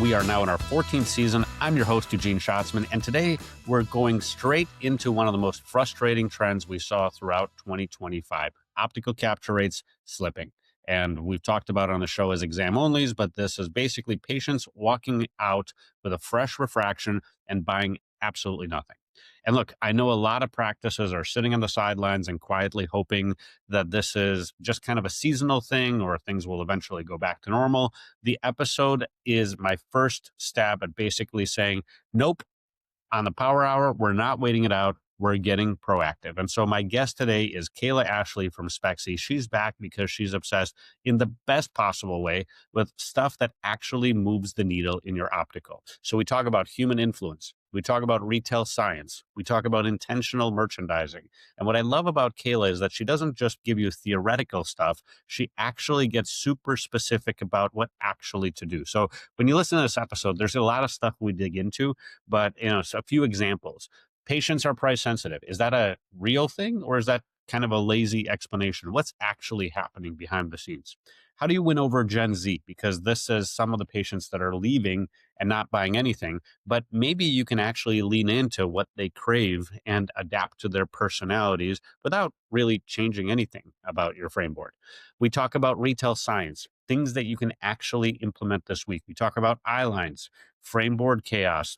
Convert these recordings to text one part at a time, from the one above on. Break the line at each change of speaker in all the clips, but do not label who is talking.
We are now in our 14th season. I'm your host, Eugene Shatsman, and today we're going straight into one of the most frustrating trends we saw throughout 2025, optical capture rates slipping. And we've talked about it on the show as exam onlys, but this is basically patients walking out with a fresh refraction and buying absolutely nothing. And look, I know a lot of practices are sitting on the sidelines and quietly hoping that this is just kind of a seasonal thing or things will eventually go back to normal. The episode is my first stab at basically saying, nope, on the Power Hour, we're not waiting it out. We're getting proactive. And so my guest today is Kayla Ashlee from Spexy. She's back because she's obsessed in the best possible way with stuff that actually moves the needle in your optical. So we talk about human influence. We talk about retail science. We talk about intentional merchandising. And what I love about Kayla is that she doesn't just give you theoretical stuff. She actually gets super specific about what actually to do. So when you listen to this episode, there's a lot of stuff we dig into, but so a few examples. Patients are price sensitive. Is that a real thing or is that kind of a lazy explanation? What's actually happening behind the scenes? How do you win over Gen Z? Because this is some of the patients that are leaving and not buying anything, but maybe you can actually lean into what they crave and adapt to their personalities without really changing anything about your frame board. We talk about retail science, things that you can actually implement this week. We talk about eye lines, frame board chaos.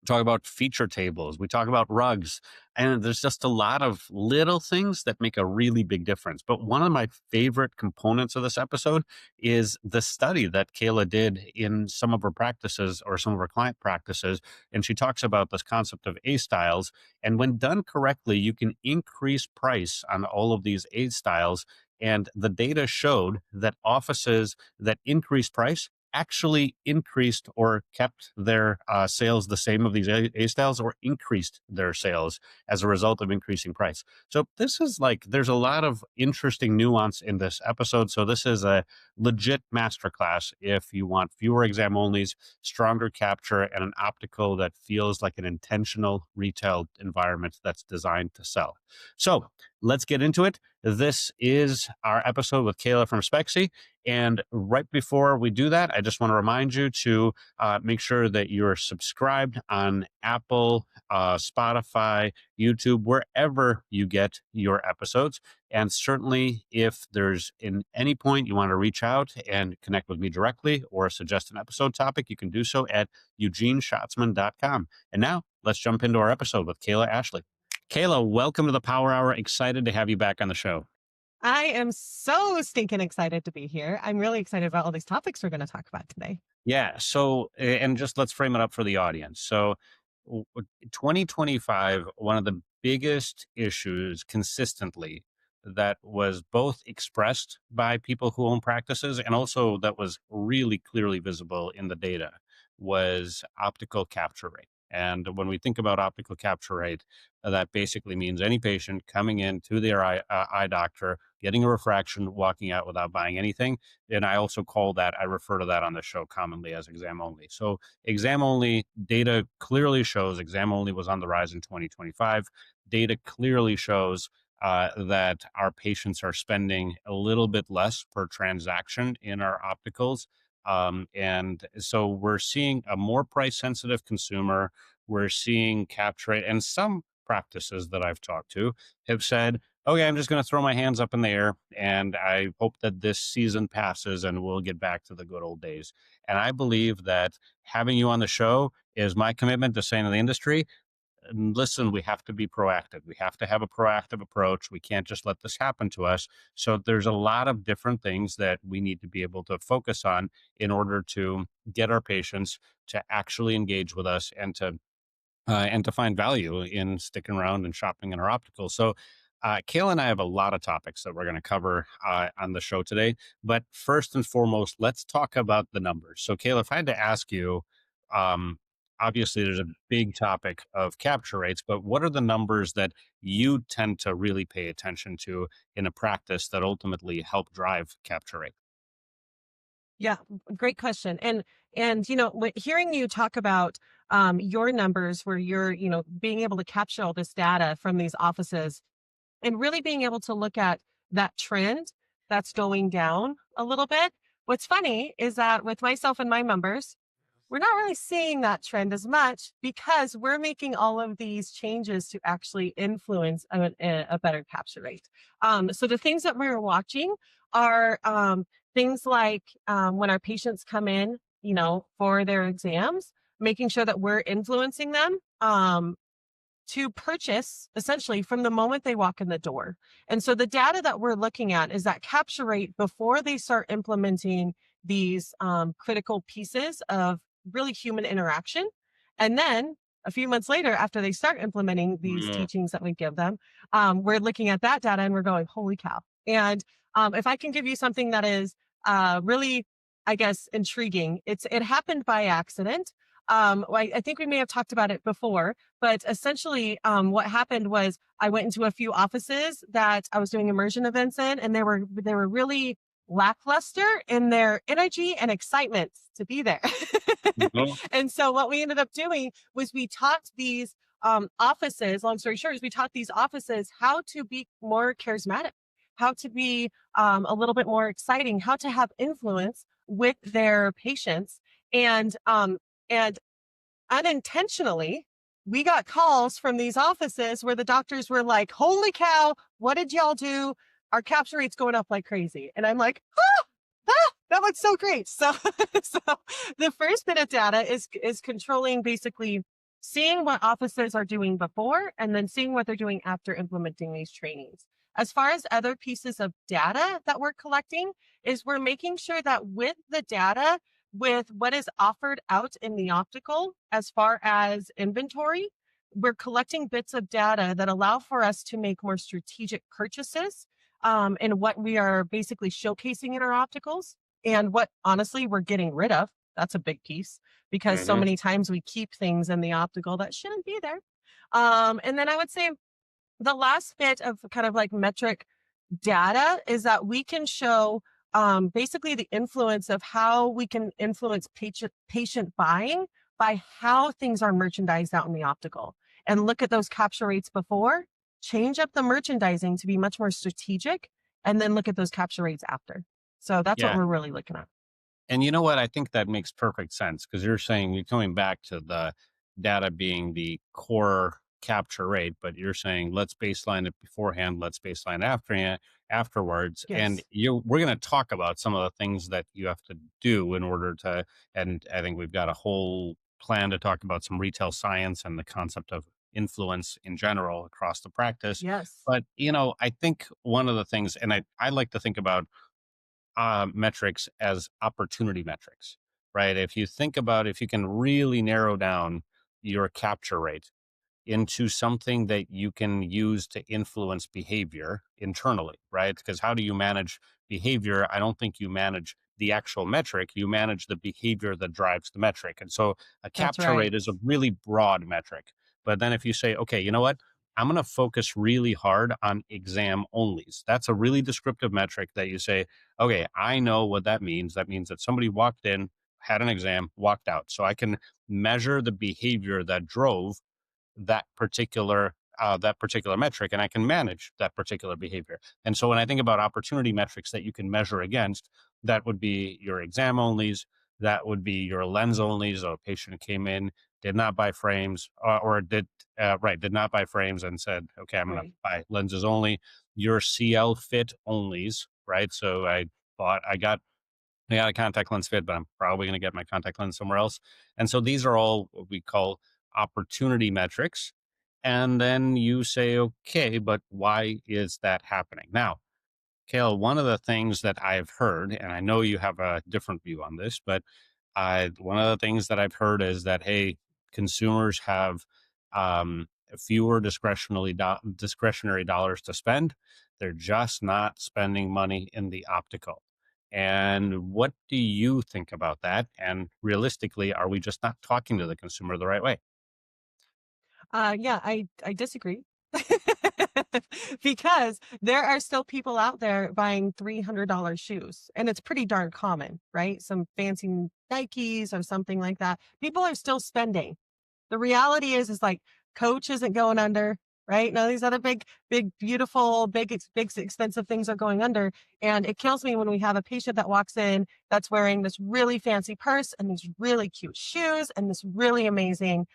We talk about feature tables. We talk about rugs. And there's just a lot of little things that make a really big difference. But one of my favorite components of this episode is the study that Kayla did in some of her practices or some of her client practices. And she talks about this concept of A styles. And when done correctly, you can increase price on all of these A styles. And the data showed that offices that increased price actually increased or kept their sales the same of these A styles or increased their sales as a result of increasing price. So this is there's a lot of interesting nuance in this episode. So this is a legit masterclass if you want fewer exam onlys, stronger capture, and an optical that feels like an intentional retail environment that's designed to sell. So let's get into it. This is our episode with Kayla from Spexy. And right before we do that, I just want to remind you to make sure that you're subscribed on Apple, Spotify, YouTube, wherever you get your episodes. And certainly, if there's in any point you want to reach out and connect with me directly or suggest an episode topic, you can do so at eugeneschatzman.com. And now let's jump into our episode with Kayla Ashlee. Kayla, welcome to the Power Hour. Excited to have you back on the show.
I am so stinking excited to be here. I'm really excited about all these topics we're going to talk about today.
Yeah. So, and just let's frame it up for the audience. So 2025, one of the biggest issues consistently that was both expressed by people who own practices and also that was really clearly visible in the data was optical capture rate. And when we think about optical capture rate, that basically means any patient coming in to their eye doctor, getting a refraction, walking out without buying anything. And I also I refer to that on the show commonly as exam only. So exam only data clearly shows exam only was on the rise in 2025. Data clearly shows that our patients are spending a little bit less per transaction in our opticals. And so we're seeing a more price sensitive consumer. We're seeing capture rate, and some practices that I've talked to have said, okay, I'm just going to throw my hands up in the air and I hope that this season passes and we'll get back to the good old days. And I believe that having you on the show is my commitment to saying to the industry, listen, we have to be proactive. We have to have a proactive approach. We can't just let this happen to us. So there's a lot of different things that we need to be able to focus on in order to get our patients to actually engage with us and to find value in sticking around and shopping in our opticals. So Kayla and I have a lot of topics that we're going to cover on the show today. But first and foremost, let's talk about the numbers. So Kayla, if I had to ask you, um, obviously there's a big topic of capture rates, but what are the numbers that you tend to really pay attention to in a practice that ultimately help drive capture rate?
Yeah, great question. And hearing you talk about your numbers where you're, being able to capture all this data from these offices and really being able to look at that trend that's going down a little bit. What's funny is that with myself and my members, we're not really seeing that trend as much because we're making all of these changes to actually influence a better capture rate. So the things that we're watching are things like when our patients come in, for their exams, making sure that we're influencing them. To purchase essentially from the moment they walk in the door. And so the data that we're looking at is that capture rate before they start implementing these critical pieces of really human interaction. And then a few months later, after they start implementing these
Mm,
teachings that we give them, we're looking at that data and we're going, holy cow. And if I can give you something that is really, I guess, intriguing, it happened by accident. I think we may have talked about it before, but essentially, what happened was I went into a few offices that I was doing immersion events in, and they were really lackluster in their energy and excitement to be there.
mhm.
And so what we ended up doing was we taught these offices, long story short, is we taught these offices how to be more charismatic, how to be a little bit more exciting, how to have influence with their patients. And unintentionally, we got calls from these offices where the doctors were like, holy cow, what did y'all do? Our capture rate's going up like crazy. And I'm like, that was so great. So, so the first bit of data is controlling, basically seeing what offices are doing before and then seeing what they're doing after implementing these trainings. As far as other pieces of data that we're collecting, is we're making sure that with the data, with what is offered out in the optical as far as inventory, we're collecting bits of data that allow for us to make more strategic purchases in what we are basically showcasing in our opticals and what honestly we're getting rid of. That's a big piece because so
Mhm.
many times we keep things in the optical that shouldn't be there. And then I would say the last bit of kind of like metric data is that we can show basically the influence of how we can influence patient buying by how things are merchandised out in the optical and look at those capture rates before, change up the merchandising to be much more strategic, and then look at those capture rates after. So that's what
Yeah.
we're really looking at.
And you know what? I think that makes perfect sense because you're saying you're coming back to the data being the core capture rate, but you're saying let's baseline it beforehand, let's baseline afterwards. And
Yes.
we're going to talk about some of the things that you have to do in order to, and I think we've got a whole plan to talk about some retail science and the concept of influence in general across the practice.
Yes.
But, I think one of the things, and I like to think about metrics as opportunity metrics, right? If you can really narrow down your capture rate into something that you can use to influence behavior internally, right? Because how do you manage behavior? I don't think you manage the actual metric, you manage the behavior that drives the metric. And so a
That's
capture
right.
rate is a really broad metric. But then if you say, okay, you know what? I'm going to focus really hard on exam onlys. That's a really descriptive metric that you say, okay, I know what that means. That means that somebody walked in, had an exam, walked out. So I can measure the behavior that drove that particular metric, and I can manage that particular behavior. And so when I think about opportunity metrics that you can measure against, that would be your exam onlys, that would be your lens onlys. So a patient came in, did not buy frames, or did not buy frames and said, okay, I'm going to
Right.
buy lenses only. Your CL fit onlys, right? So bought, I got a contact lens fit, but I'm probably going to get my contact lens somewhere else. And so these are all what we call opportunity metrics. And then you say, okay, but why is that happening? Now, Kale, one of the things that I've heard, and I know you have a different view on this, but one of the things that I've heard is that, hey, consumers have fewer discretionary dollars to spend. They're just not spending money in the optical. And what do you think about that? And realistically, are we just not talking to the consumer the right way?
Yeah, I disagree. Because there are still people out there buying $300 shoes, and it's pretty darn common, right? Some fancy Nikes or something like that. People are still spending. The reality is like Coach isn't going under, right? None of these other big, beautiful, big, expensive things are going under. And it kills me when we have a patient that walks in that's wearing this really fancy purse and these really cute shoes and this really amazing,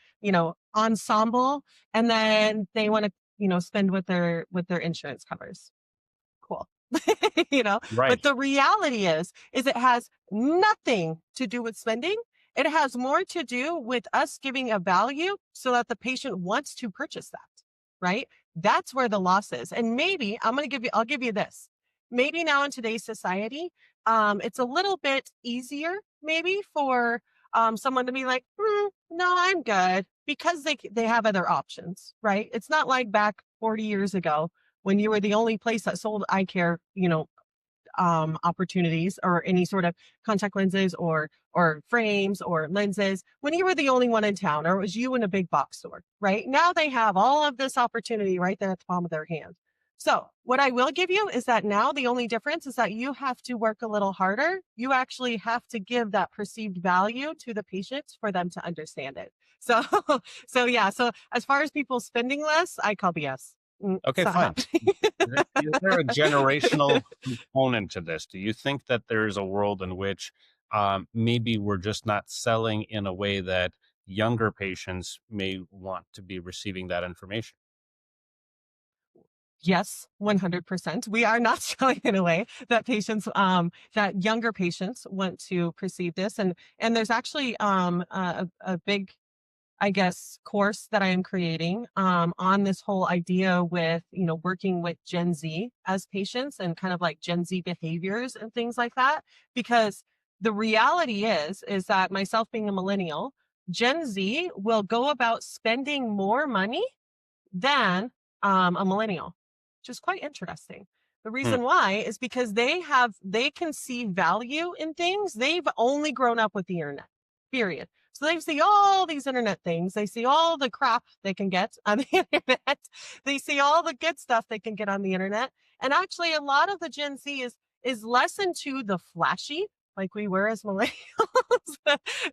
ensemble. And then they want to, spend what their insurance covers. Cool. you know,
Right.
but the reality is it has nothing to do with spending. It has more to do with us giving a value so that the patient wants to purchase that, right? That's where the loss is. And maybe I'll give you this. Maybe now in today's society, it's a little bit easier maybe for someone to be like, no, I'm good because they have other options, right? It's not like back 40 years ago when you were the only place that sold eye care, opportunities or any sort of contact lenses or frames or lenses when you were the only one in town or it was you in a big box store. Right now they have all of this opportunity right there at the palm of their hand. So what I will give you is that now the only difference is that you have to work a little harder. You actually have to give that perceived value to the patients for them to understand it. So so yeah, so as far as people spending less, I call BS. It's
Okay,
not
fine.
happening.
Is there a generational component to this? Do you think that there's a world in which maybe we're just not selling in a way that younger patients may want to be receiving that information?
Yes, 100%. We are not selling in a way that that younger patients want to perceive this. And there's actually a big, I guess, course that I am creating on this whole idea with, working with Gen Z as patients and kind of like Gen Z behaviors and things like that. Because the reality is that myself being a millennial, Gen Z will go about spending more money than a millennial, which is quite interesting. The
Hmm.
reason why is because they can see value in things. They've only grown up with the internet, period. So they see all these internet things. They see all the crap they can get on the internet. They see all the good stuff they can get on the internet. And actually, a lot of the Gen Z is less into the flashy, like we were as millennials.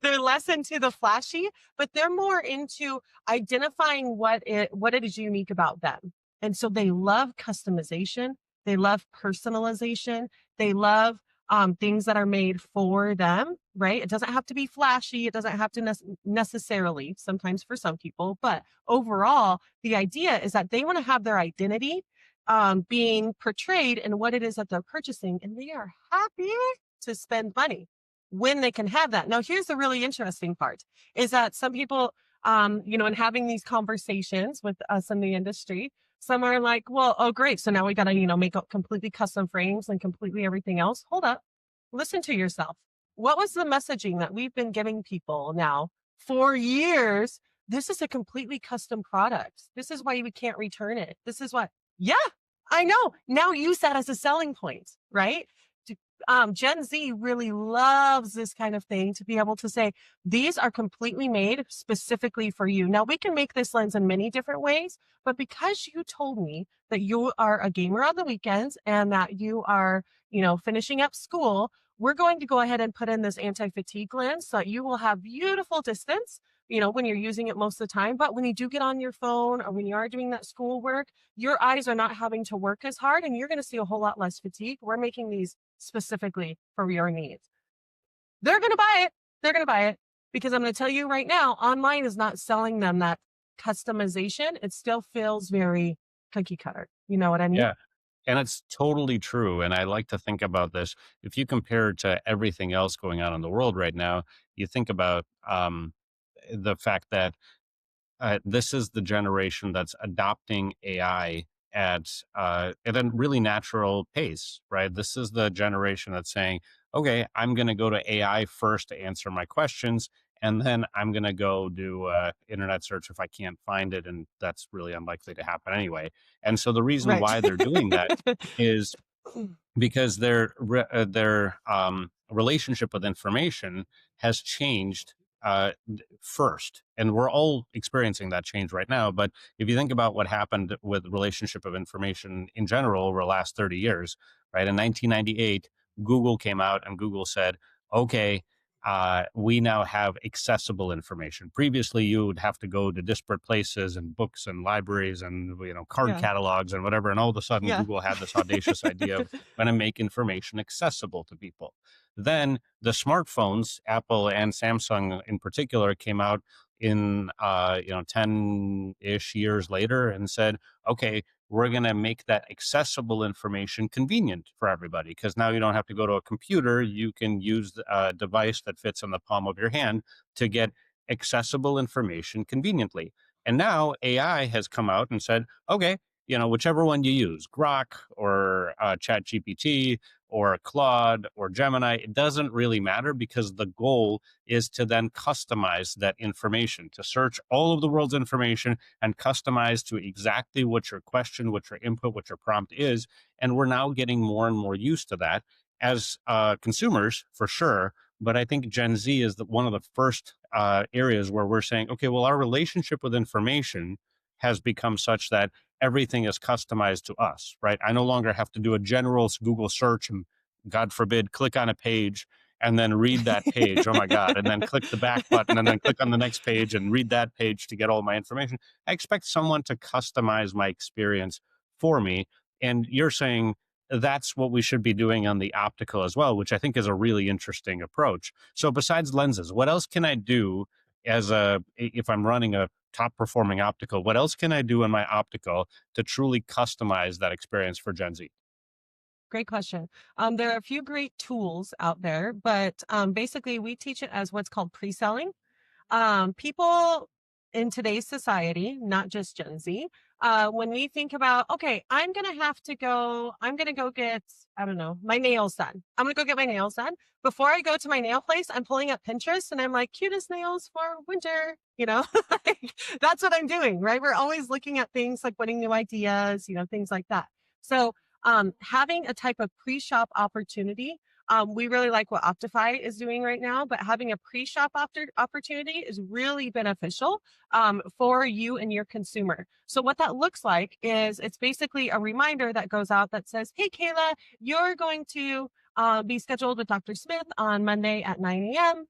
They're less into the flashy, but they're more into identifying what it is unique about them. And so they love customization, they love personalization, they love things that are made for them, right? It doesn't have to be flashy, it doesn't have to necessarily, sometimes for some people, but overall, the idea is that they want to have their identity being portrayed in what it is that they're purchasing, and they are happy to spend money when they can have that. Now, here's the really interesting part is that some people, in having these conversations with us in the industry, some are like, well, oh, great. So now we got to, make up completely custom frames and completely everything else. Hold up. Listen to yourself. What was the messaging that we've been giving people now for years? This is a completely custom product. This is why we can't return it. This is what, yeah, I know. Now use that as a selling point, right? Gen Z really loves this kind of thing to be able to say, these are completely made specifically for you. Now, we can make this lens in many different ways, but because you told me that you are a gamer on the weekends and that you are, finishing up school, we're going to go ahead and put in this anti-fatigue lens so that you will have beautiful distance, when you're using it most of the time. But when you do get on your phone or when you are doing that schoolwork, your eyes are not having to work as hard and you're going to see a whole lot less fatigue. We're making these specifically for your needs. They're going to buy it. They're going to buy it because I'm going to tell you right now, online is not selling them that customization. It still feels very cookie cutter. You know what I mean?
Yeah. And it's totally true. And I like to think about this. If you compare it to everything else going on in the world right now, you think about the fact that this is the generation that's adopting AI at a really natural pace, right? This is the generation that's saying, okay, I'm going to go to AI first to answer my questions. And then I'm going to go do internet search if I can't find it. And that's really unlikely to happen anyway. And so the reason
Right.
why they're doing that is because their relationship with information has changed first, and we're all experiencing that change right now. But if you think about what happened with relationship of information in general over the last 30 years, right? In 1998, Google came out and Google said, "Okay." we now have accessible information. Previously, you would have to go to disparate places and books and libraries and card
Yeah.
catalogs and whatever. And all of a sudden,
Yeah.
Google had this audacious idea of going to make information accessible to people. Then the smartphones, Apple and Samsung in particular, came out in 10-ish years later and said, okay, we're going to make that accessible information convenient for everybody, because now you don't have to go to a computer. You can use a device that fits in the palm of your hand to get accessible information conveniently. And now AI has come out and said, okay, whichever one you use, Grok or Chat GPT or Claude or Gemini, it doesn't really matter, because the goal is to then customize that information, to search all of the world's information and customize to exactly what your question, what your input, what your prompt is. And we're now getting more and more used to that as consumers, for sure. But I think Gen Z is one of the first areas where we're saying, okay, well, our relationship with information has become such that everything is customized to us, right? I no longer have to do a general Google search and, God forbid, click on a page and then read that page. Oh my God. And then click the back button and then click on the next page and read that page to get all my information. I expect someone to customize my experience for me. And you're saying that's what we should be doing on the optical as well, which I think is a really interesting approach. So besides lenses, what else can I do if I'm running a top performing optical, what else can I do in my optical to truly customize that experience for Gen Z?
Great question. There are a few great tools out there, but basically we teach it as what's called pre-selling. People in today's society, not just Gen Z, when we think about, okay, I'm going to go get, I don't know, my nails done. I'm going to go get my nails done. Before I go to my nail place, I'm pulling up Pinterest and I'm like, cutest nails for winter, Like, that's what I'm doing, right? We're always looking at things like winning new ideas, things like that. So, having a type of pre-shop opportunity, we really like what Optify is doing right now, but having a pre-shop opportunity is really beneficial for you and your consumer. So what that looks like is it's basically a reminder that goes out that says, hey, Kayla, you're going to be scheduled with Dr. Smith on Monday at 9 a.m.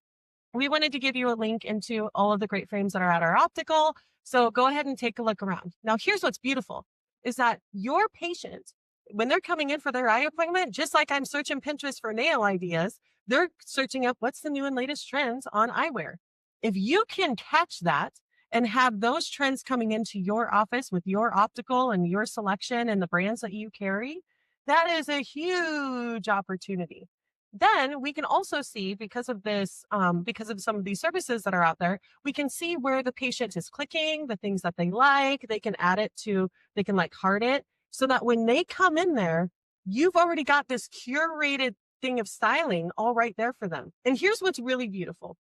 We wanted to give you a link into all of the great frames that are at our optical. So go ahead and take a look around. Now, here's what's beautiful is that your patient, when they're coming in for their eye appointment, just like I'm searching Pinterest for nail ideas, they're searching up what's the new and latest trends on eyewear. If you can catch that and have those trends coming into your office with your optical and your selection and the brands that you carry, that is a huge opportunity. Then we can also see, because of this, because of some of these services that are out there, we can see where the patient is clicking, the things that they like. They can add it to, they can like heart it, so that when they come in there, you've already got this curated thing of styling all right there for them. And here's what's really beautiful.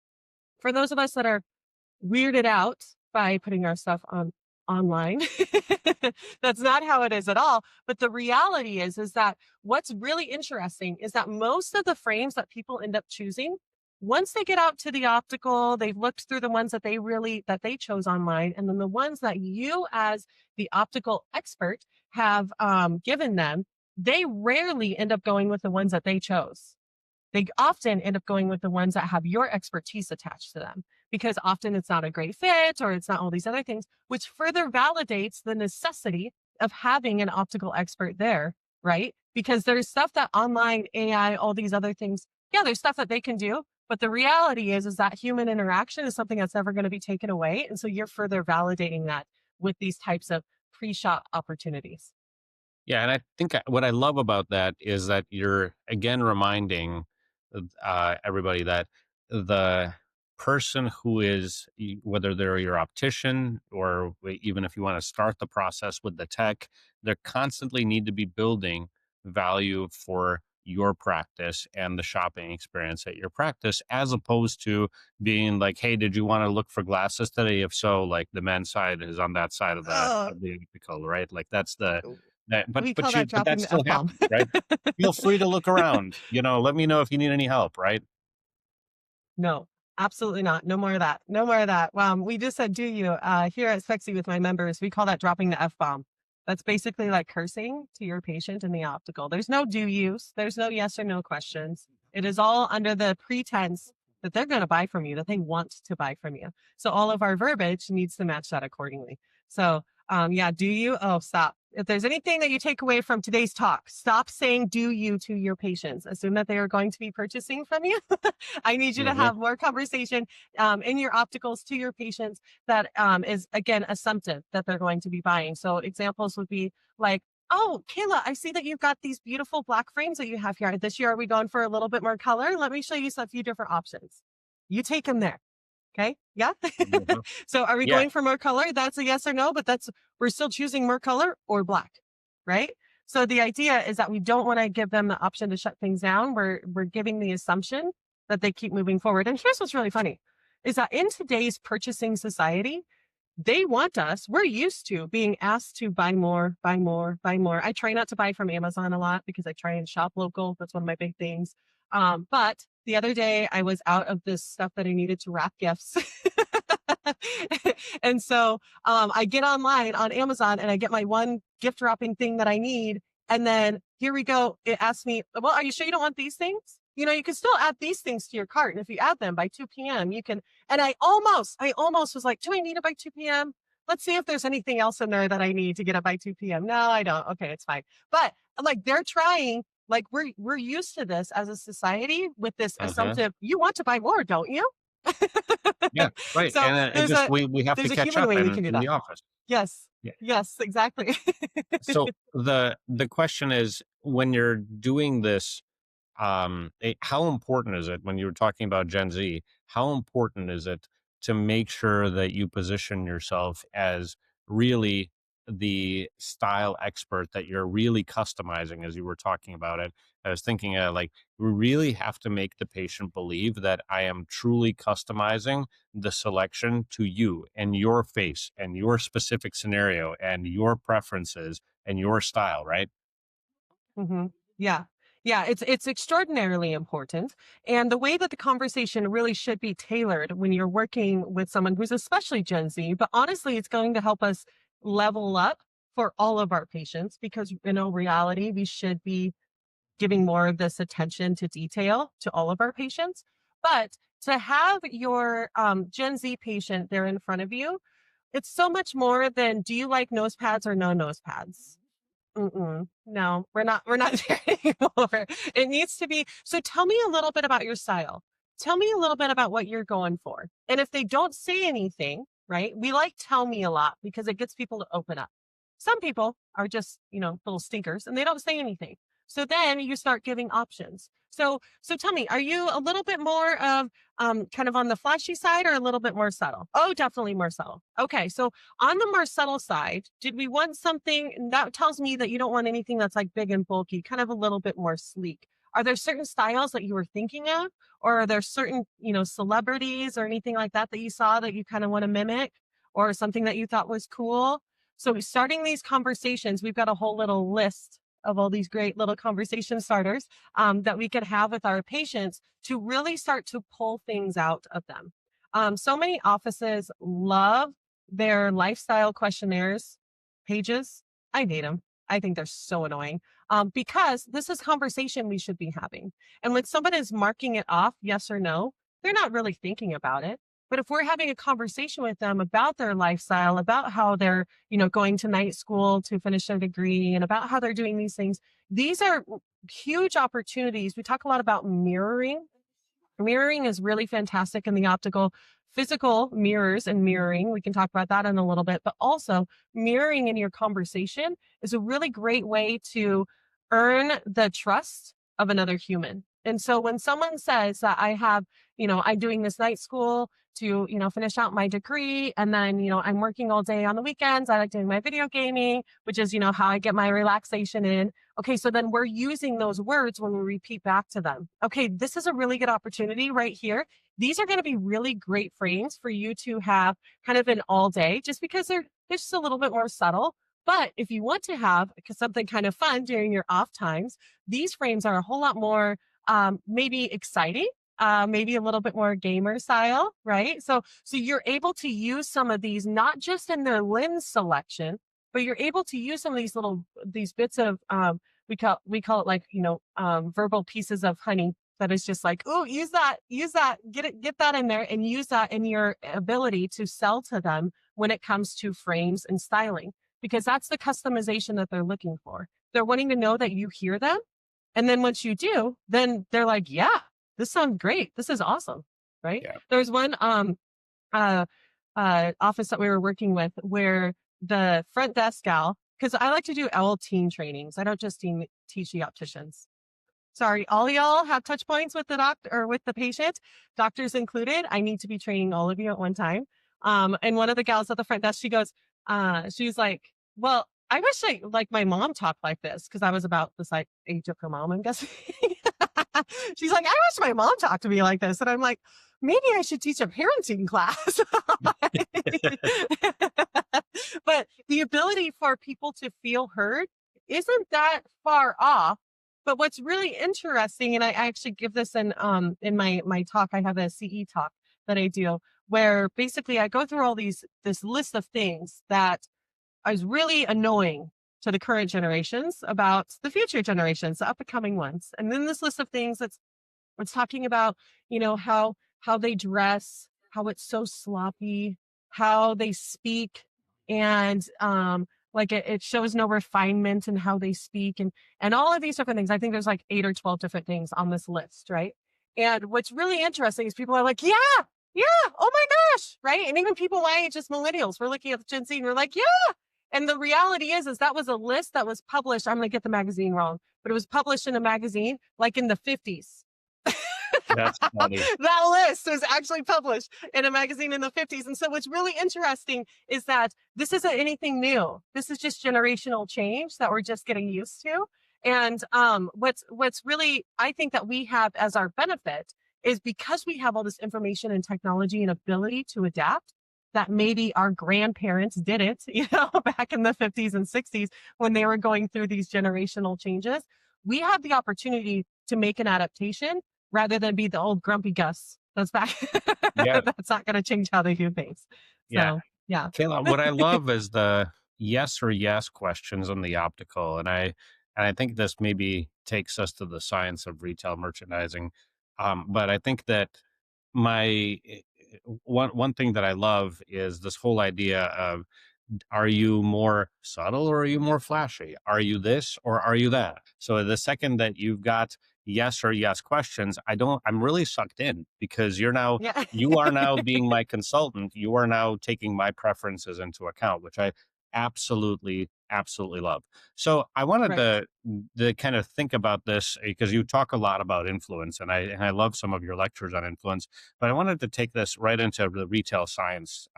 For those of us that are weirded out by putting our stuff on online. That's not how it is at all. But the reality is that what's really interesting is that most of the frames that people end up choosing, once they get out to the optical, they've looked through the ones that they chose online, and then the ones that you as the optical expert have given them, they rarely end up going with the ones that they chose. They often end up going with the ones that have your expertise attached to them, because often it's not a great fit or it's not all these other things, which further validates the necessity of having an optical expert there, right? Because there's stuff that online AI, all these other things, yeah, there's stuff that they can do. But the reality is that human interaction is something that's never going to be taken away. And so you're further validating that with these types of pre-shop opportunities.
Yeah, and I think what I love about that is that you're again reminding everybody that the person who is, whether they're your optician or even if you want to start the process with the tech, they constantly need to be building value for your practice and the shopping experience at your practice, as opposed to being like, hey, did you want to look for glasses today? If so, like the men's side is on that side of
Oh,
the optical, right? Like that's the that,
we call that
but that
dropping the
still
F bomb.
happens, right? Feel free to look around. Let me know if you need any help, right?
No, absolutely not. No more of that. No more of that. We just said, do you, here at Spexy with my members, we call that dropping the F bomb. That's basically like cursing to your patient in the optical. There's no do yous. There's no yes or no questions. It is all under the pretense that they're going to buy from you, that they want to buy from you. So all of our verbiage needs to match that accordingly. So yeah, do you? Oh, stop. If there's anything that you take away from today's talk, stop saying do you to your patients. Assume that they are going to be purchasing from you. I need you to
Hmm.
have more conversation in your opticals to your patients that is, again, assumptive that they're going to be buying. So examples would be like, oh, Kayla, I see that you've got these beautiful black frames that you have here. This year, are we going for a little bit more color? Let me show you a few different options. You take them there. Okay. Yeah.
Hmm.
So are we
Yeah.
going for more color? That's a yes or no, but we're still choosing more color or black. Right. So the idea is that we don't want to give them the option to shut things down. We're giving the assumption that they keep moving forward. And here's what's really funny is that in today's purchasing society, they want us, we're used to being asked to buy more, buy more, buy more. I try not to buy from Amazon a lot because I try and shop local. That's one of my big things. But the other day I was out of this stuff that I needed to wrap gifts. And so I get online on Amazon and I get my one gift wrapping thing that I need. And then here we go. It asks me, well, are you sure you don't want these things? You know, you can still add these things to your cart. And if you add them by 2 p.m., you can. And I almost was like, do I need it by 2 p.m.? Let's see if there's anything else in there that I need to get it by 2 p.m. No, I don't. Okay, it's fine. But like they're trying, like we're used to this as a society with this
Uh-huh.
assumptive, you want to buy more, don't you?
Yeah. Right.
So
And it
there's
just
a
we have to
there's a
catch
human
up
way we can do
in
that.
the office.
Yes.
Yeah.
Yes, exactly.
So the question is, when you're doing this, how important is it, when you were talking about Gen Z, how important is it to make sure that you position yourself as really the style expert, that you're really customizing, as you were talking about it? I was thinking, like, we really have to make the patient believe that I am truly customizing the selection to you and your face and your specific scenario and your preferences and your style, right?
Hmm. Yeah. Yeah, it's extraordinarily important. And the way that the conversation really should be tailored when you're working with someone who's especially Gen Z, but honestly, it's going to help us level up for all of our patients because in all reality, we should be giving more of this attention to detail to all of our patients. But to have your Gen Z patient there in front of you, it's so much more than do you like nose pads or no nose pads? Mm-mm. No, we're not there anymore. It needs to be. So tell me a little bit about your style. Tell me a little bit about what you're going for. And if they don't say anything, right? We like tell me a lot because it gets people to open up. Some people are just, little stinkers and they don't say anything. So then you start giving options. So tell me, are you a little bit more of kind of on the flashy side or a little bit more subtle? Oh, definitely more subtle. Okay, so on the more subtle side, did we want something that tells me that you don't want anything that's like big and bulky, kind of a little bit more sleek? Are there certain styles that you were thinking of, or are there certain, celebrities or anything like that that you saw that you kind of want to mimic, or something that you thought was cool? So starting these conversations, we've got a whole little list of all these great little conversation starters that we could have with our patients to really start to pull things out of them. So many offices love their lifestyle questionnaires pages. I hate them. I think they're so annoying because this is conversation we should be having. And when someone is marking it off, yes or no, they're not really thinking about it. But if we're having a conversation with them about their lifestyle, about how they're, going to night school to finish their degree and about how they're doing these are huge opportunities. We talk a lot about mirroring. Mirroring is really fantastic in the optical. Physical mirrors and mirroring, we can talk about that in a little bit, but also mirroring in your conversation is a really great way to earn the trust of another human. And so when someone says that I'm doing this night school to, finish out my degree, and then, I'm working all day on the weekends, I like doing my video gaming, which is, how I get my relaxation in. Okay, so then we're using those words when we repeat back to them. Okay, this is a really good opportunity right here. These are going to be really great frames for you to have kind of an all day, just because they're just a little bit more subtle. But if you want to have something kind of fun during your off times, these frames are a whole lot more maybe exciting, maybe a little bit more gamer style, right? So you're able to use some of these not just in their lens selection, but you're able to use some of these bits of we call it like verbal pieces of honey that is just like, oh, use that, get that in there and use that in your ability to sell to them when it comes to frames and styling, because that's the customization that they're looking for. They're wanting to know that you hear them. And then once you do, then they're like, yeah, this sounds great. This is awesome. Right.
Yeah.
There's one uh, office that we were working with where the front desk gal, because I like to do all team trainings. I don't just teach the opticians. Sorry, all y'all have touch points with the doctor or with the patient, doctors included. I need to be training all of you at one time. And one of the gals at the front desk, she goes, she's like, well, I wish like my mom talked like this, because I was about the age of her mom, I'm guessing. She's like, I wish my mom talked to me like this. And I'm like, maybe I should teach a parenting class. But the ability for people to feel heard isn't that far off. But what's really interesting, and I actually give this in my talk, I have a CE talk that I do, where basically I go through this list of things that is really annoying to the current generations about the future generations, the up and coming ones. And then this list of things it's talking about, how they dress, how it's so sloppy, how they speak, and like it shows no refinement in how they speak, and all of these different things. I think there's like 8 or 12 different things on this list, right? And what's really interesting is people are like, yeah, oh my gosh, right? And even people my age, just millennials, we're looking at Gen Z and we're like, yeah. And the reality is that was a list that was published. I'm going to get the magazine wrong, but it was published in a magazine like in the 50s.
That's funny.
That list was actually published in a magazine in the 50s. And so what's really interesting is that this isn't anything new. This is just generational change that we're just getting used to. And what's really, I think that we have as our benefit is because we have all this information and technology and ability to adapt that maybe our grandparents didn't, back in the 50s and 60s when they were going through these generational changes. We have the opportunity to make an adaptation rather than be the old grumpy Gus that's back.
Yeah.
That's not going to change how they do things.
Yeah.
So, yeah.
Kayla, what I love is the yes or yes questions on the optical. And I think this maybe takes us to the science of retail merchandising. But I think that my one thing that I love is this whole idea of, are you more subtle or are you more flashy? Are you this or are you that? So the second that you've got yes or yes questions, I'm really sucked in, because
Yeah.
you are now being my consultant. You are now taking my preferences into account, which I absolutely, absolutely love. So I wanted
Right.
to kind of think about this, because you talk a lot about influence, and I love some of your lectures on influence, but I wanted to take this right into the retail science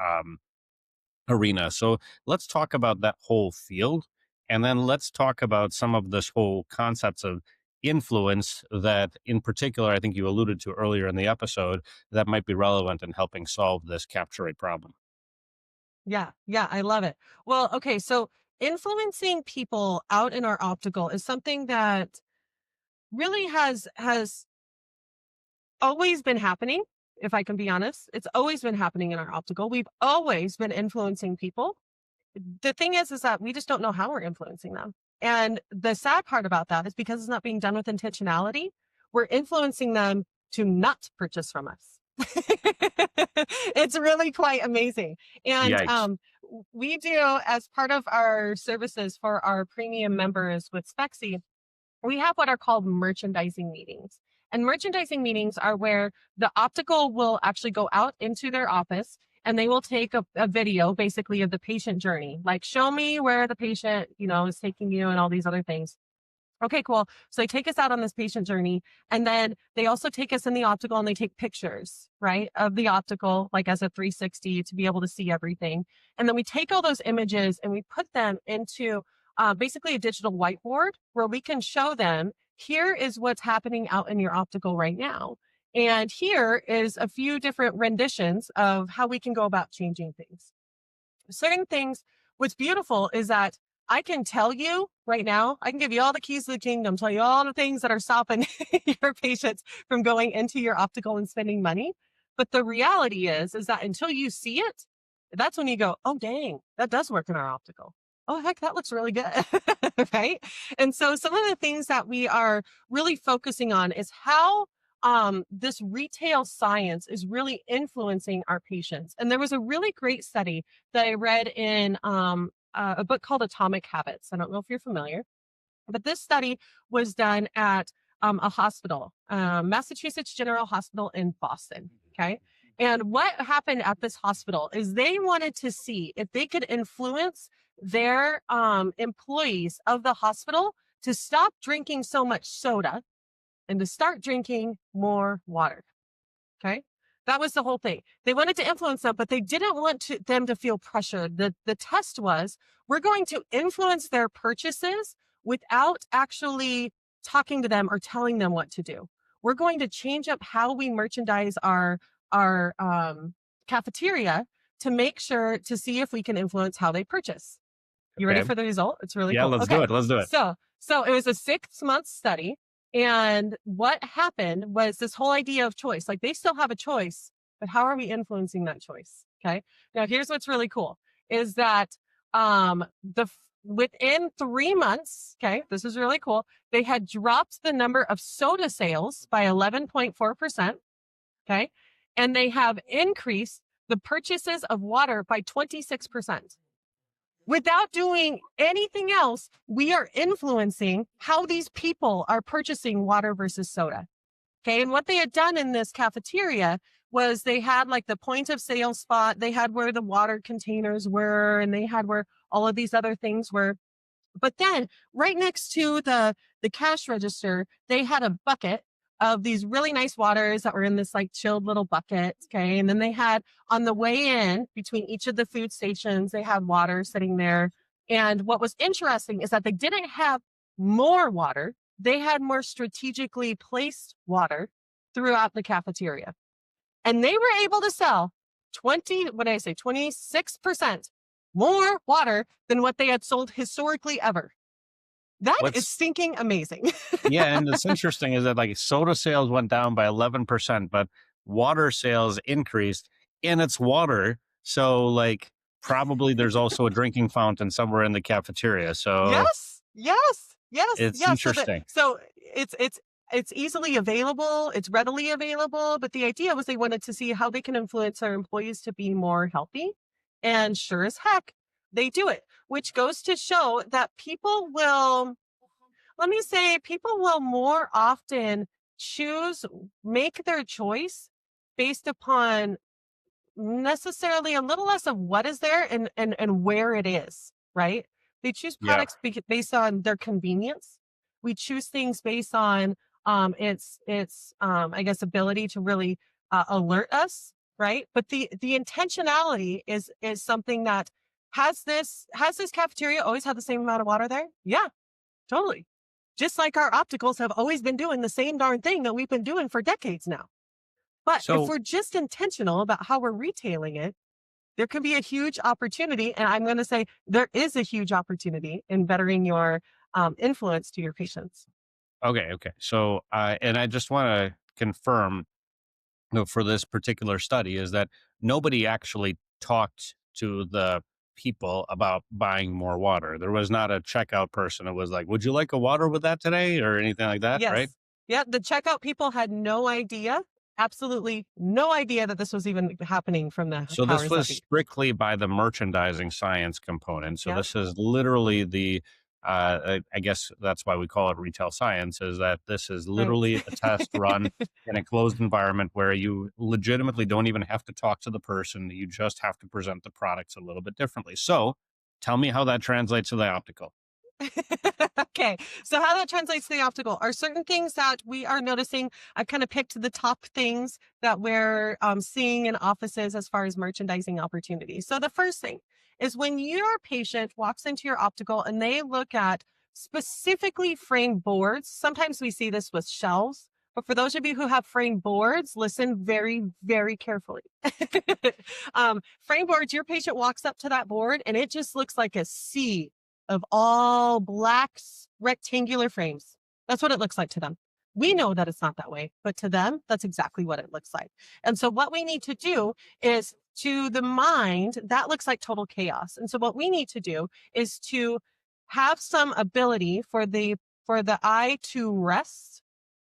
arena. So let's talk about that whole field. And then let's talk about some of this whole concepts of influence that, in particular, I think you alluded to earlier in the episode, that might be relevant in helping solve this capture rate problem.
Yeah. Yeah. I love it. Well, okay. So influencing people out in our optical is something that really has always been happening. If I can be honest, it's always been happening in our optical. We've always been influencing people. The thing is that we just don't know how we're influencing them. And the sad part about that is because it's not being done with intentionality, we're influencing them to not purchase from us. It's really quite amazing. And
Yikes.
we do, as part of our services for our premium members with Spexy, we have what are called merchandising meetings. And merchandising meetings are where the optical will actually go out into their office and they will take a video basically of the patient journey, like show me where the patient, is taking you and all these other things. Okay, cool. So they take us out on this patient journey, and then they also take us in the optical and they take pictures, right, of the optical, like as a 360 to be able to see everything. And then we take all those images and we put them into basically a digital whiteboard where we can show them, here is what's happening out in your optical right now. And here is a few different renditions of how we can go about changing things. Certain things, what's beautiful is that I can tell you right now, I can give you all the keys to the kingdom, tell you all the things that are stopping your patients from going into your optical and spending money. But the reality is that until you see it, that's when you go, oh, dang, that does work in our optical. Oh, heck, that looks really good. Right. And so some of the things that we are really focusing on is how this retail science is really influencing our patients. And there was a really great study that I read in a book called Atomic Habits. I don't know if you're familiar, but this study was done at a hospital, Massachusetts General Hospital in Boston. Okay. And what happened at this hospital is they wanted to see if they could influence their employees of the hospital to stop drinking so much soda and to start drinking more water. Okay. That was the whole thing. They wanted to influence them, but they didn't want them to feel pressured. The test was, we're going to influence their purchases without actually talking to them or telling them what to do. We're going to change up how we merchandise our cafeteria to make sure to see if we can influence how they purchase. You ready
Okay.
for the result? It's really
Yeah,
cool.
let's do it. Let's do it.
So it was a 6-month study. And what happened was this whole idea of choice. Like, they still have a choice, but how are we influencing that choice? Okay. Now, here's what's really cool is that within 3 months, okay, this is really cool. They had dropped the number of soda sales by 11.4%. Okay. And they have increased the purchases of water by 26%. Without doing anything else, we are influencing how these people are purchasing water versus soda. Okay. And what they had done in this cafeteria was they had like the point of sale spot, they had where the water containers were, and they had where all of these other things were. But then right next to the cash register, they had a bucket of these really nice waters that were in this like chilled little bucket. Okay. And then they had on the way in between each of the food stations, they had water sitting there. And what was interesting is that they didn't have more water. They had more strategically placed water throughout the cafeteria. And they were able to sell 26% more water than what they had sold historically ever. That is stinking amazing.
Yeah, and it's interesting is that like soda sales went down by 11%, but water sales increased, and it's water. So like probably there's also a drinking fountain somewhere in the cafeteria. So
yes.
it's interesting.
So it's easily available, it's readily available, but the idea was they wanted to see how they can influence their employees to be more healthy. And sure as heck, they do it, which goes to show that people will more often make their choice based upon necessarily a little less of what is there and where it is, right? They choose products based on their convenience. We choose things based on its I guess ability to really alert us, right? But the intentionality is something that has this cafeteria always had the same amount of water there? Yeah, totally. Just like our opticals have always been doing the same darn thing that we've been doing for decades now. But if we're just intentional about how we're retailing it, there can be a huge opportunity. And I'm going to say there is a huge opportunity in bettering your influence to your patients.
Okay. So, and I just want to confirm for this particular study is that nobody actually talked to the people about buying more water. There was not a checkout person. It was like, would you like a water with that today or anything like that?
Yes.
Right.
Yeah. The checkout people had no idea, absolutely no idea that this was even happening from the
So
powers
this
that
was
be.
strictly by the merchandising science component. So
Yep.
this is literally the, I guess that's why we call it retail science, is that this is literally a test run in a closed environment where you legitimately don't even have to talk to the person. You just have to present the products a little bit differently. So tell me how that translates to the optical.
Okay, so how that translates to the optical are certain things that we are noticing. I kind of picked the top things that we're seeing in offices as far as merchandising opportunities. So the first thing is when your patient walks into your optical and they look at specifically framed boards. Sometimes we see this with shelves, but for those of you who have framed boards, listen very, very carefully. Frame boards, your patient walks up to that board and it just looks like a sea of all black rectangular frames. That's what it looks like to them. We know that it's not that way, but to them, that's exactly what it looks like. And so what we need to do is, to the mind, that looks like total chaos. And so what we need to do is to have some ability for the eye to rest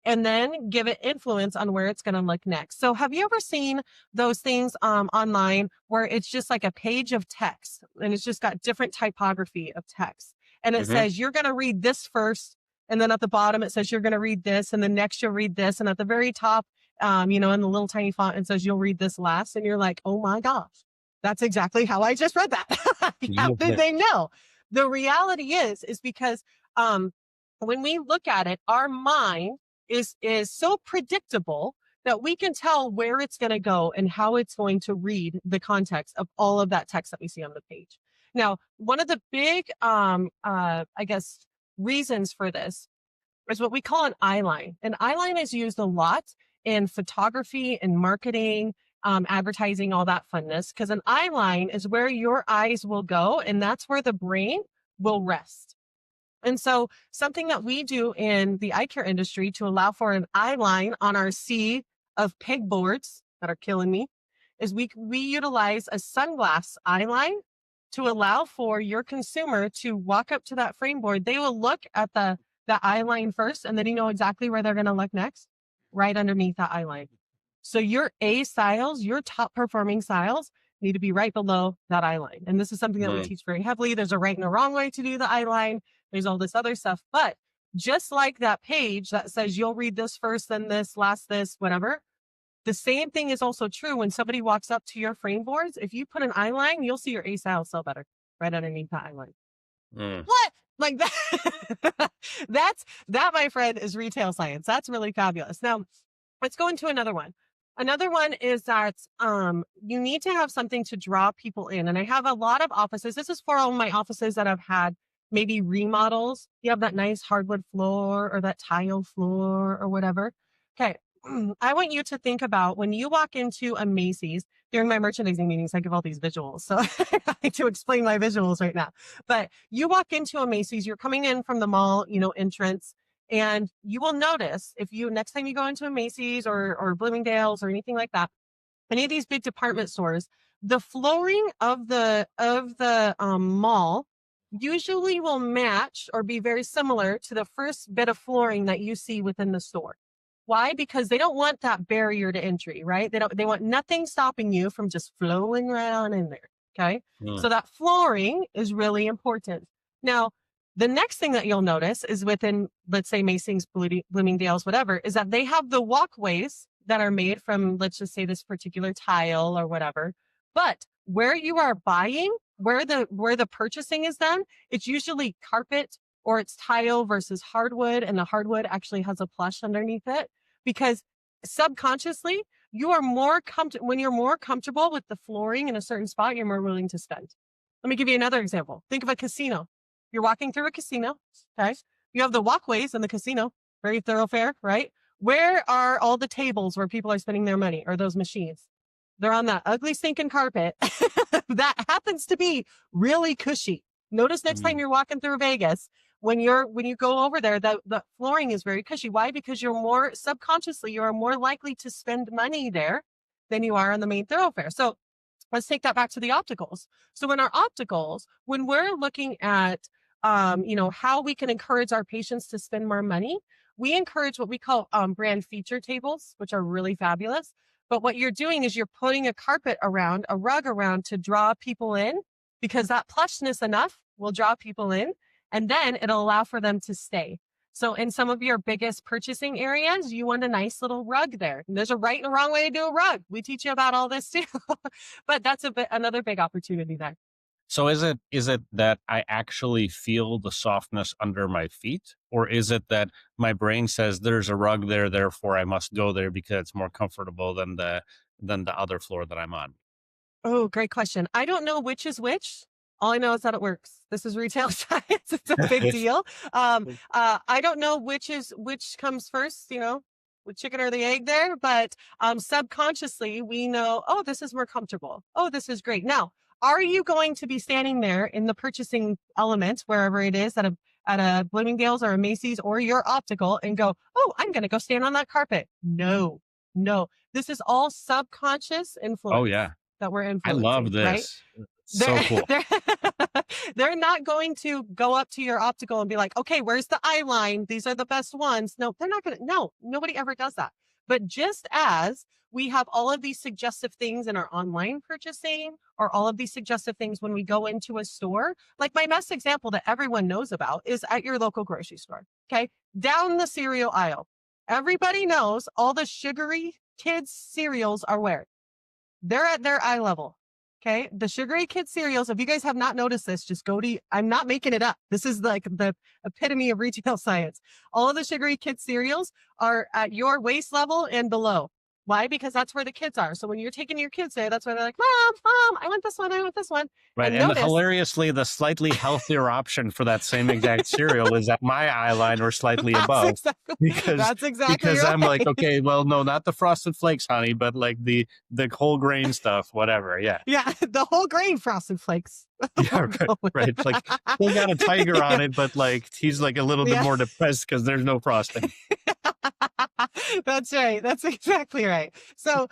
and then give it influence on where it's going to look next. So have you ever seen those things online where it's just like a page of text and it's just got different typography of text, and it says you're going to read this first, and then at the bottom it says you're going to read this, and then next you'll read this, and at the very top, in the little tiny font, it says you'll read this last, and you're like, oh my gosh, that's exactly how I just read that. How did they know? The reality is because when we look at it, our mind is so predictable that we can tell where it's going to go and how it's going to read the context of all of that text that we see on the page. Now, one of the big, reasons for this is what we call an eye line. An eye line is used a lot in photography and marketing, advertising, all that funness, because an eye line is where your eyes will go, and that's where the brain will rest. And so something that we do in the eye care industry to allow for an eye line on our sea of pegboards that are killing me is we utilize a sunglass eye line to allow for your consumer to walk up to that frame board. They will look at the eye line first, and then you know exactly where they're going to look next, right underneath that eye line. So your A styles, your top performing styles, need to be right below that eye line. And this is something that we teach very heavily. There's a right and a wrong way to do the eye line. There's all this other stuff. But just like that page that says you'll read this first, then this, last this, whatever, the same thing is also true when somebody walks up to your frame boards. If you put an eye line, you'll see your A style sell better right underneath that eye line. What? Like that? That, my friend, is retail science. That's really fabulous. Now, let's go into another one. Another one is that you need to have something to draw people in. And I have a lot of offices. This is for all my offices that have had maybe remodels. You have that nice hardwood floor or that tile floor or whatever. Okay. I want you to think about when you walk into a Macy's. During my merchandising meetings, I give all these visuals. So I like to explain my visuals right now. But you walk into a Macy's, you're coming in from the mall, entrance, and you will notice if you next time you go into a Macy's or Bloomingdale's or anything like that, any of these big department stores, the flooring of the mall usually will match or be very similar to the first bit of flooring that you see within the store. Why? Because they don't want that barrier to entry, right? They want nothing stopping you from just flowing right on in there. Okay. So that flooring is really important. Now, the next thing that you'll notice is within, let's say, Macy's, Bloomingdale's, whatever, is that they have the walkways that are made from, let's just say, this particular tile or whatever. But where you are buying, where the purchasing is done, it's usually carpet or it's tile versus hardwood, and the hardwood actually has a plush underneath it, because subconsciously you are more when you're more comfortable with the flooring in a certain spot, you're more willing to spend. Let me give you another example. Think of a casino. You're walking through a casino, okay? You have the walkways in the casino, very thoroughfare, right? Where are all the tables where people are spending their money, or those machines? They're on that ugly stinking carpet that happens to be really cushy. Notice next time you're walking through Vegas, when you go over there, the flooring is very cushy. Why? Because you're more likely to spend money there than you are on the main thoroughfare. So let's take that back to the opticals. So in our opticals, when we're looking at how we can encourage our patients to spend more money, we encourage what we call brand feature tables, which are really fabulous. But what you're doing is you're putting a rug around to draw people in, because that plushness enough will draw people in, and then it'll allow for them to stay. So in some of your biggest purchasing areas, you want a nice little rug there. And there's a right and a wrong way to do a rug. We teach you about all this too. But that's another big opportunity there.
So is it that I actually feel the softness under my feet, or is it that my brain says there's a rug there, therefore I must go there because it's more comfortable than the other floor that I'm on?
Oh, great question. I don't know which is which. All I know is that it works. This is retail science. It's a big deal. I don't know which comes first, with chicken or the egg there, but subconsciously we know, oh, this is more comfortable. Oh, this is great. Now, are you going to be standing there in the purchasing element, wherever it is, at a Bloomingdale's or a Macy's or your optical, and go, oh, I'm going to go stand on that carpet? No. This is all subconscious influence.
Oh yeah.
That we're
I
influencing.
love
Right?
this. So
They're,
cool.
they're, they're not going to go up to your optical and be like, okay, where's the eye line? These are the best ones. No, they're not going to, no, nobody ever does that. But just as we have all of these suggestive things in our online purchasing or all of these suggestive things when we go into a store, like my best example that everyone knows about is at your local grocery store. Okay. Down the cereal aisle. Everybody knows all the sugary kids cereals are where? They're at their eye level. Okay. The sugary kid cereals, if you guys have not noticed this, just go to, I'm not making it up. This is like the epitome of retail science. All of the sugary kid cereals are at your waist level and below. Why? Because that's where the kids are. So when you're taking your kids there, that's where they're like, mom, I want this one. I want this one.
Right.
And
And
notice
hilariously, the slightly healthier option for that same exact cereal is at my eye line or slightly
that's
above.
that's exactly
Because I'm like,
right.
okay, well, no, not the Frosted Flakes, honey, but like the whole grain stuff, whatever. Yeah.
Yeah. The whole grain Frosted Flakes.
Yeah,
We'll
right.
go with.
Right. Like still got a tiger on it, but like he's like a little bit
Yeah.
more depressed because there's no frosting.
That's right. That's exactly right. So,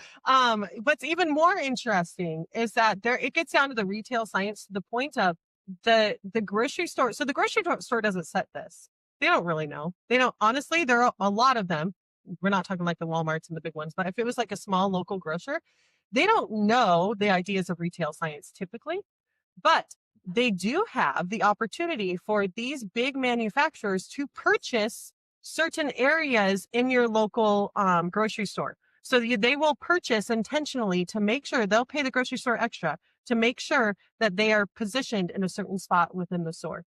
what's even more interesting is that it gets down to the retail science to the point of the grocery store. So the grocery store doesn't set this. They don't really know. They don't, honestly, there are a lot of them. We're not talking like the Walmarts and the big ones, but if it was like a small local grocer, they don't know the ideas of retail science typically. But they do have the opportunity for these big manufacturers to purchase certain areas in your local grocery store. So they will purchase intentionally to make sure they'll pay the grocery store extra to make sure that they are positioned in a certain spot within the store.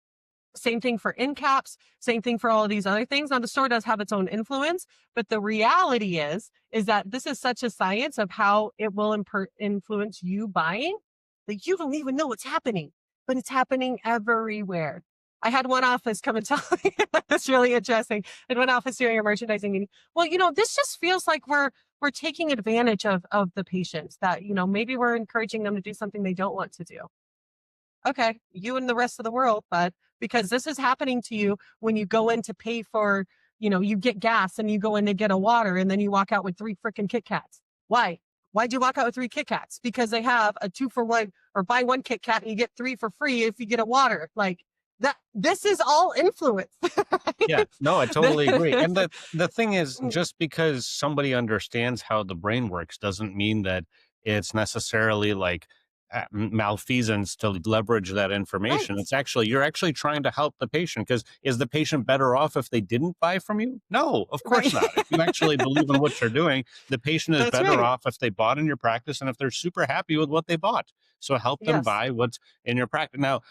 Same thing for end caps, same thing for all of these other things. Now the store does have its own influence, but the reality is that this is such a science of how it will influence you buying that you don't even know what's happening, but it's happening everywhere. I had one office come and tell me that's really interesting. And one office during a merchandising meeting. Well, this just feels like we're taking advantage of the patients that, maybe we're encouraging them to do something they don't want to do. Okay, you and the rest of the world, but because this is happening to you when you go in to pay for, you get gas and you go in to get a water and then you walk out with 3 freaking Kit Kats. Why? Why'd you walk out with 3 Kit Kats? Because they have a 2-for-1 or buy 1 Kit Kat and you get 3 for free if you get a water. Like that, this is all influence.
Yeah, no, I totally agree. And the thing is,
Mm.
just because somebody understands how the brain works doesn't mean that it's necessarily like malfeasance to leverage that information.
Right.
It's actually, you're actually trying to help the patient, because is the patient better off if they didn't buy from you? No, of course
Right.
not. If you actually believe in what you're doing, the patient is
That's
better
right.
off if they bought in your practice and if they're super happy with what they bought. So help them
Yes.
buy what's in your practice. Now,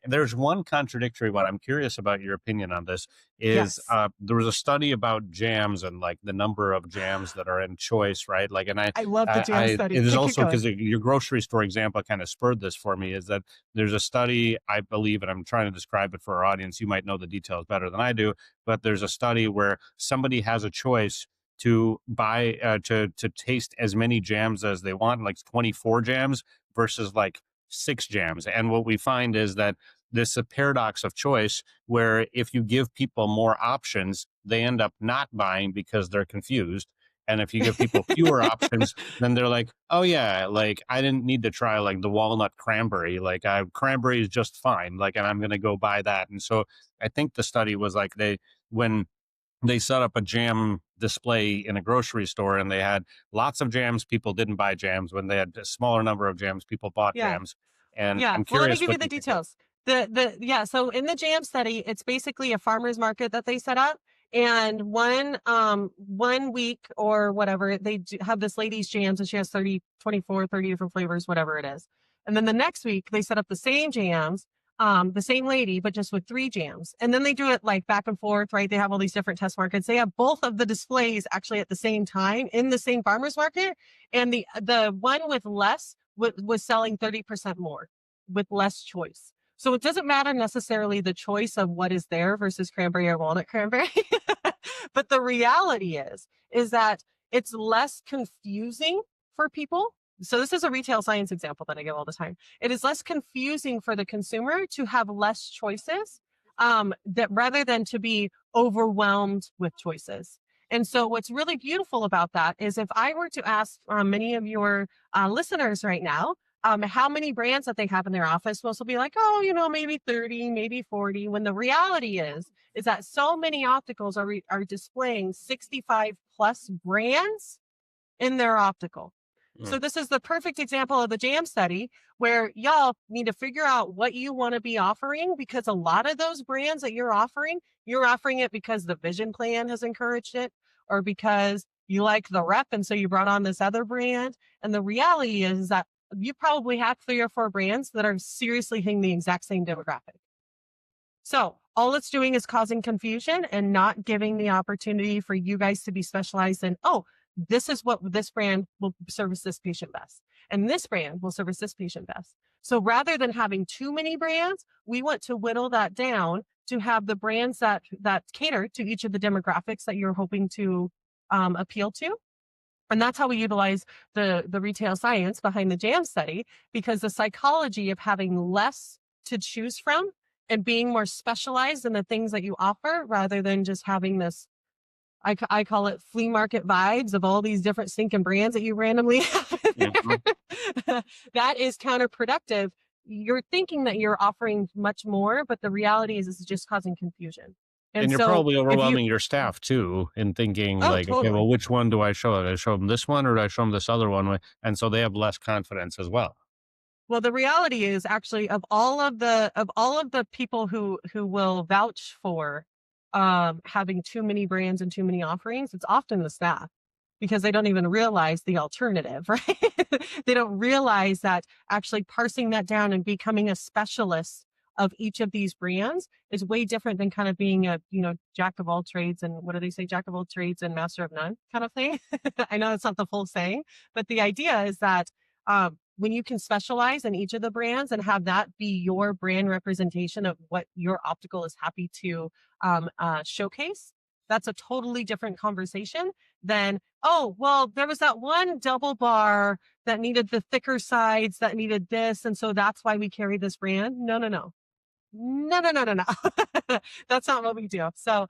there's one contradictory one. I'm curious about your opinion on this. Is
Yes.
there was a study about jams and like the number of jams that are in choice, right? Like, and
I love the jam study.
it is
Keep
also
going.
because your grocery store example kind of spurred this for me. Is that there's a study, I believe, and I'm trying to describe it for our audience. You might know the details better than I do, but there's a study where somebody has a choice to buy to taste as many jams as they want, like 24 jams versus like 6 jams. And what we find is that this is a paradox of choice, where if you give people more options, they end up not buying because they're confused. And if you give people fewer options, then they're like, oh yeah, like I didn't need to try like the walnut cranberry. Like cranberry is just fine. Like, and I'm going to go buy that. And so I think the study was like when they set up a jam display in a grocery store and they had lots of jams, people didn't buy jams. When they had a smaller number of jams, people bought
Yeah.
jams. And
Yeah.
I'm
Well, let me
curious
give you
what
the
you think of.
details. Yeah. So in the jam study, it's basically a farmer's market that they set up. And one week or whatever, have this lady's jams and she has 30, 24, 30 different flavors, whatever it is. And then the next week they set up the same jams, the same lady, but just with 3 jams. And then they do it like back and forth, right? They have all these different test markets. They have both of the displays actually at the same time in the same farmer's market. And the one with less was selling 30% more with less choice. So it doesn't matter necessarily the choice of what is there versus cranberry or walnut cranberry. But the reality is that it's less confusing for people. So this is a retail science example that I give all the time. It is less confusing for the consumer to have less choices, that rather than to be overwhelmed with choices. And so what's really beautiful about that is if I were to ask many of your listeners right now, how many brands that they have in their office. Most will be like, oh, maybe 30, maybe 40. When the reality is that so many opticals are displaying 65 plus brands in their optical. So this is the perfect example of the jam study where y'all need to figure out what you want to be offering, because a lot of those brands that you're offering it because the vision plan has encouraged it, or because you like the rep and so you brought on this other brand. And the reality is that you probably have 3 or 4 brands that are seriously hitting the exact same demographic. So all it's doing is causing confusion and not giving the opportunity for you guys to be specialized in, oh, this is what this brand will service this patient best, and this brand will service this patient best. So rather than having too many brands, we want to whittle that down to have the brands that cater to each of the demographics that you're hoping to appeal to. And that's how we utilize the retail science behind the JAM study, because the psychology of having less to choose from and being more specialized in the things that you offer, rather than just having this, I call it flea market vibes of all these different stinking brands that you randomly have in there. That is counterproductive. You're thinking that you're offering much more, but the reality is it's just causing confusion.
And you're
so
probably
if you,
overwhelming your staff too, in thinking
oh,
like, okay, well,
totally.
which one do I show? Do I show them this one or do I show them this other one? And so they have less confidence as well.
Well, the reality is actually of all of the people who will vouch for having too many brands and too many offerings, it's often the staff, because they don't even realize the alternative, right? They don't realize that actually parsing that down and becoming a specialist of each of these brands is way different than kind of being a, jack of all trades, and what do they say, jack of all trades and master of none kind of thing. I know it's not the full saying, but the idea is that when you can specialize in each of the brands and have that be your brand representation of what your optical is happy to showcase, that's a totally different conversation than, oh, well, there was that one double bar that needed the thicker sides that needed this, and so that's why we carry this brand. No. No. That's not what we do. So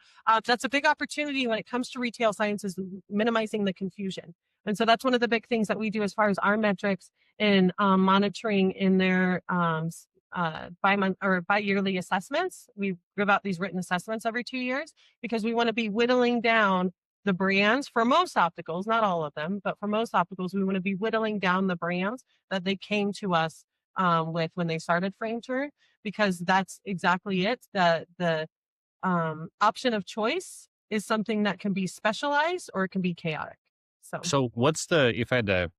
that's a big opportunity when it comes to retail science, is minimizing the confusion. And so that's one of the big things that we do as far as our metrics in monitoring in their bi-month or bi-yearly assessments. We give out these written assessments every 2 years, because we want to be whittling down the brands for most opticals, not all of them, but for most opticals, we want to be whittling down the brands that they came to us with when they started Frame Turn, because that's exactly it. The option of choice is something that can be specialized or it can be chaotic.
So what's if I had to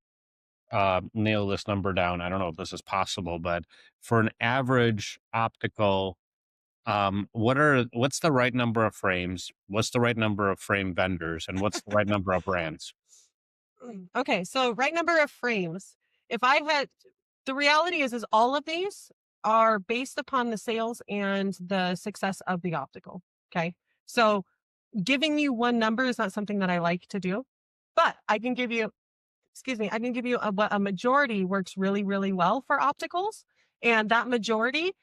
nail this number down, I don't know if this is possible, but for an average optical, what's the right number of frames? What's the right number of frame vendors? And what's the right number of brands?
Okay, so right number of frames. The reality is all of these are based upon the sales and the success of the optical. Okay, so giving you one number is not something that I like to do, but I can give you, a majority works really, really well for opticals. And that majority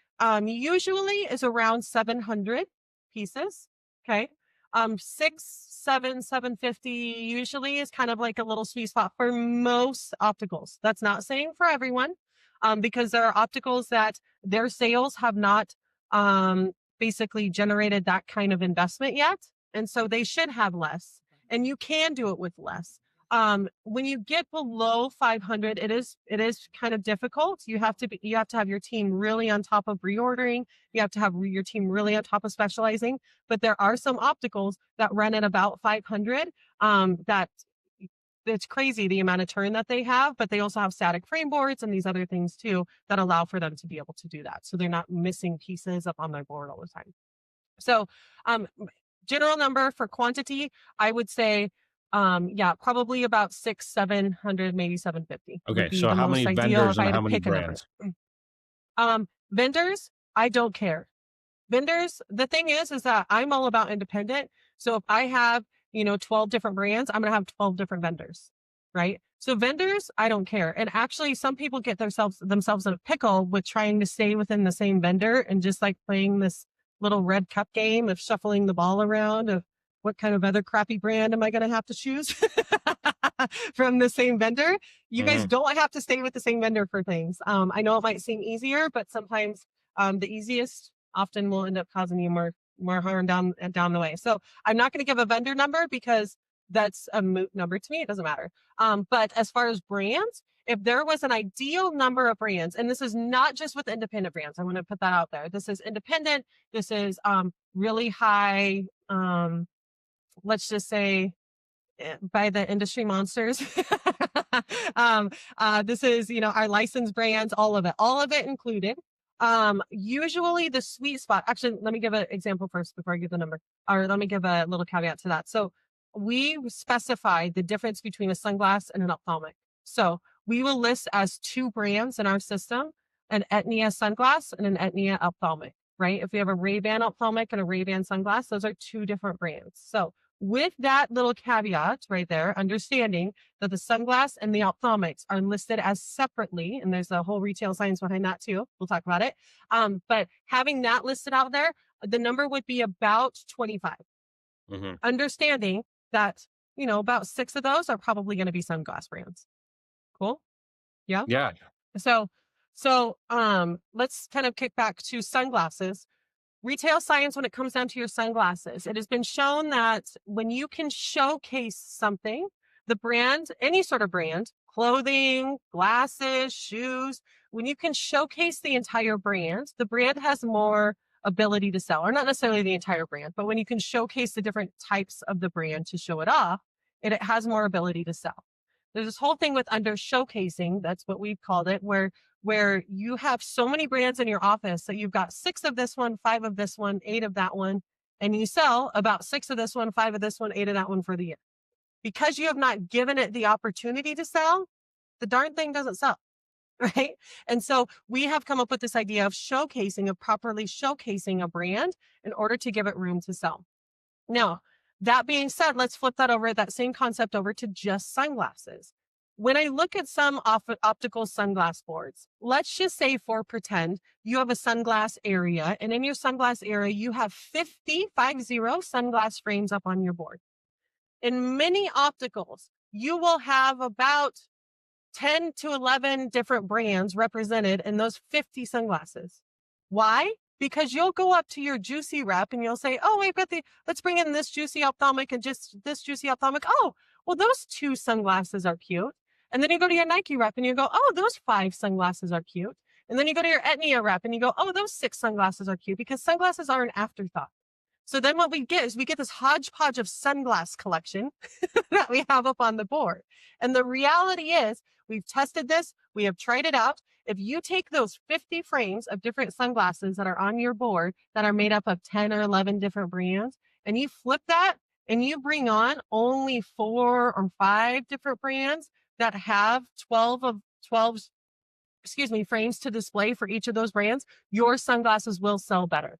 usually is around 700 pieces. Okay. 750 usually is kind of like a little sweet spot for most opticals. That's not saying for everyone, because there are opticals that their sales have not basically generated that kind of investment yet. And so they should have less, and you can do it with less. When you get below 500, it is kind of difficult. You have to have your team really on top of reordering. You have to have your team really on top of specializing. But there are some opticals that run at about 500. That it's crazy the amount of turn that they have, but they also have static frame boards and these other things too that allow for them to be able to do that. So they're not missing pieces up on their board all the time. So, general number for quantity, I would say, probably about 700, maybe 750.
Okay,
Would be
so
the
how
most
many
ideal
vendors
if I
and
had
how
to
many
pick a number.
brands?
Vendors, I don't care. Vendors, the thing is that I'm all about independent. So if I have, 12 different brands, I'm going to have 12 different vendors, right? So vendors, I don't care. And actually, some people get themselves in a pickle with trying to stay within the same vendor and just like playing this little red cup game of shuffling the ball around of what kind of other crappy brand am I going to have to choose? from the same vendor. You guys
Mhm.
don't have to stay with the same vendor for things. I know it might seem easier, but sometimes the easiest often will end up causing you more harm down the way. So I'm not going to give a vendor number because that's a moot number to me. It doesn't matter. But as far as brands, if there was an ideal number of brands, and this is not just with independent brands, I want to put that out there. This is independent. This is really high. Let's just say by the industry monsters. This is, our licensed brands, all of it included. Usually the sweet spot, actually, let me give an example first before I give the number, or let me give a little caveat to that. So we specify the difference between a sunglass and an ophthalmic. So we will list as two brands in our system, an Etnia sunglass and an Etnia ophthalmic, right? If we have a Ray-Ban ophthalmic and a Ray-Ban sunglass, those are two different brands. So with that little caveat right there, understanding that the sunglass and the ophthalmics are listed as separately, and there's a whole retail science behind that too. We'll talk about it. But having that listed out there, the number would be about 25.
Mhm.
Understanding that, about 6 of those are probably going to be sunglass brands. Cool? Yeah.
Yeah.
So, let's kind of kick back to sunglasses. Retail science, when it comes down to your sunglasses, it has been shown that when you can showcase something, the brand, any sort of brand, clothing, glasses, shoes, when you can showcase the entire brand, the brand has more ability to sell, or not necessarily the entire brand, but when you can showcase the different types of the brand to show it off, it has more ability to sell. There's this whole thing with under showcasing, that's what we've called it, where you have so many brands in your office that you've got 6 of this one, 5 of this one, 8 of that one, and you sell about 6 of this one, 5 of this one, 8 of that one for the year. Because you have not given it the opportunity to sell, the darn thing doesn't sell, right? And so we have come up with this idea of properly showcasing a brand in order to give it room to sell. Now, that being said, let's flip that same concept over to just sunglasses. When I look at some optical sunglass boards, let's just say for pretend, you have a sunglass area, and in your sunglass area, you have 50 sunglass frames up on your board. In many opticals, you will have about 10 to 11 different brands represented in those 50 sunglasses. Why? Because you'll go up to your Juicy rep and you'll say, oh, let's bring in this Juicy ophthalmic and just this Juicy ophthalmic. Oh, well, those 2 sunglasses are cute. And then you go to your Nike rep and you go, oh, those 5 sunglasses are cute. And then you go to your Etnia rep and you go, oh, those 6 sunglasses are cute, because sunglasses are an afterthought. So then what we get is this hodgepodge of sunglass collection that we have up on the board. And the reality is, we've tested this, we have tried it out. If you take those 50 frames of different sunglasses that are on your board that are made up of 10 or 11 different brands, and you flip that and you bring on only 4 or 5 different brands that have 12 frames to display for each of those brands, your sunglasses will sell better.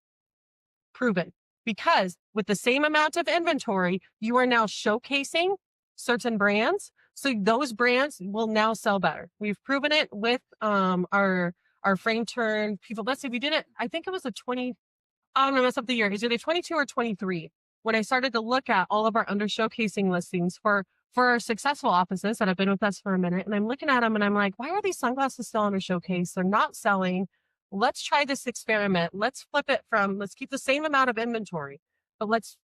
Proven. Because with the same amount of inventory, you are now showcasing certain brands. So those brands will now sell better. We've proven it with our frame turn people. Let's see, we did it. I think it was I'm gonna mess up the year. Is it 22 or 23? When I started to look at all of our under showcasing listings for our successful offices that have been with us for a minute, and I'm looking at them and I'm like, why are these sunglasses still under showcase? They're not selling. Let's try this experiment. Let's keep the same amount of inventory, but let's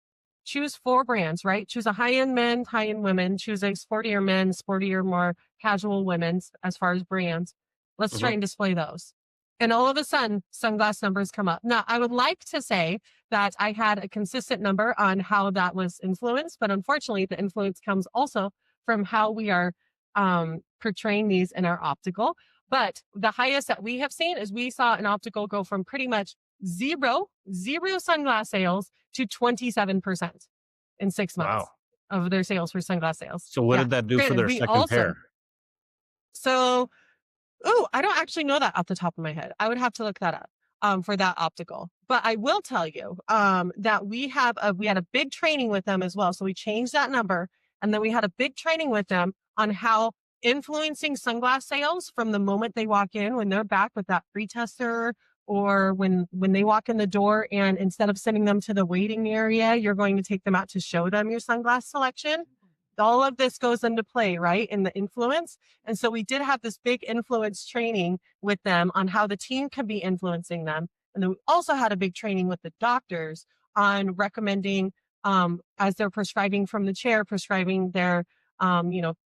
choose 4 brands, right? Choose a high-end men, high-end women, choose a sportier men, sportier, more casual women's as far as brands. Let's try and display those. And all of a sudden, sunglass numbers come up. Now, I would like to say that I had a consistent number on how that was influenced, but unfortunately, the influence comes also from how we are portraying these in our optical. But the highest that we have seen is we saw an optical go from pretty much zero sunglass sales to 27% in 6 months of their sales for sunglass sales.
So what did that do for their second pair?
So, I don't actually know that off the top of my head. I would have to look that up for that optical. But I will tell you that we had a big training with them as well. So we changed that number, and then we had a big training with them on how influencing sunglass sales from the moment they walk in, when they're back with that pre-tester, or when they walk in the door, and instead of sending them to the waiting area, you're going to take them out to show them your sunglass selection. all of this goes into play, right? In the influence. And so we did have this big influence training with them on how the team can be influencing them. And then we also had a big training with the doctors on recommending, as they're prescribing from the chair, prescribing their,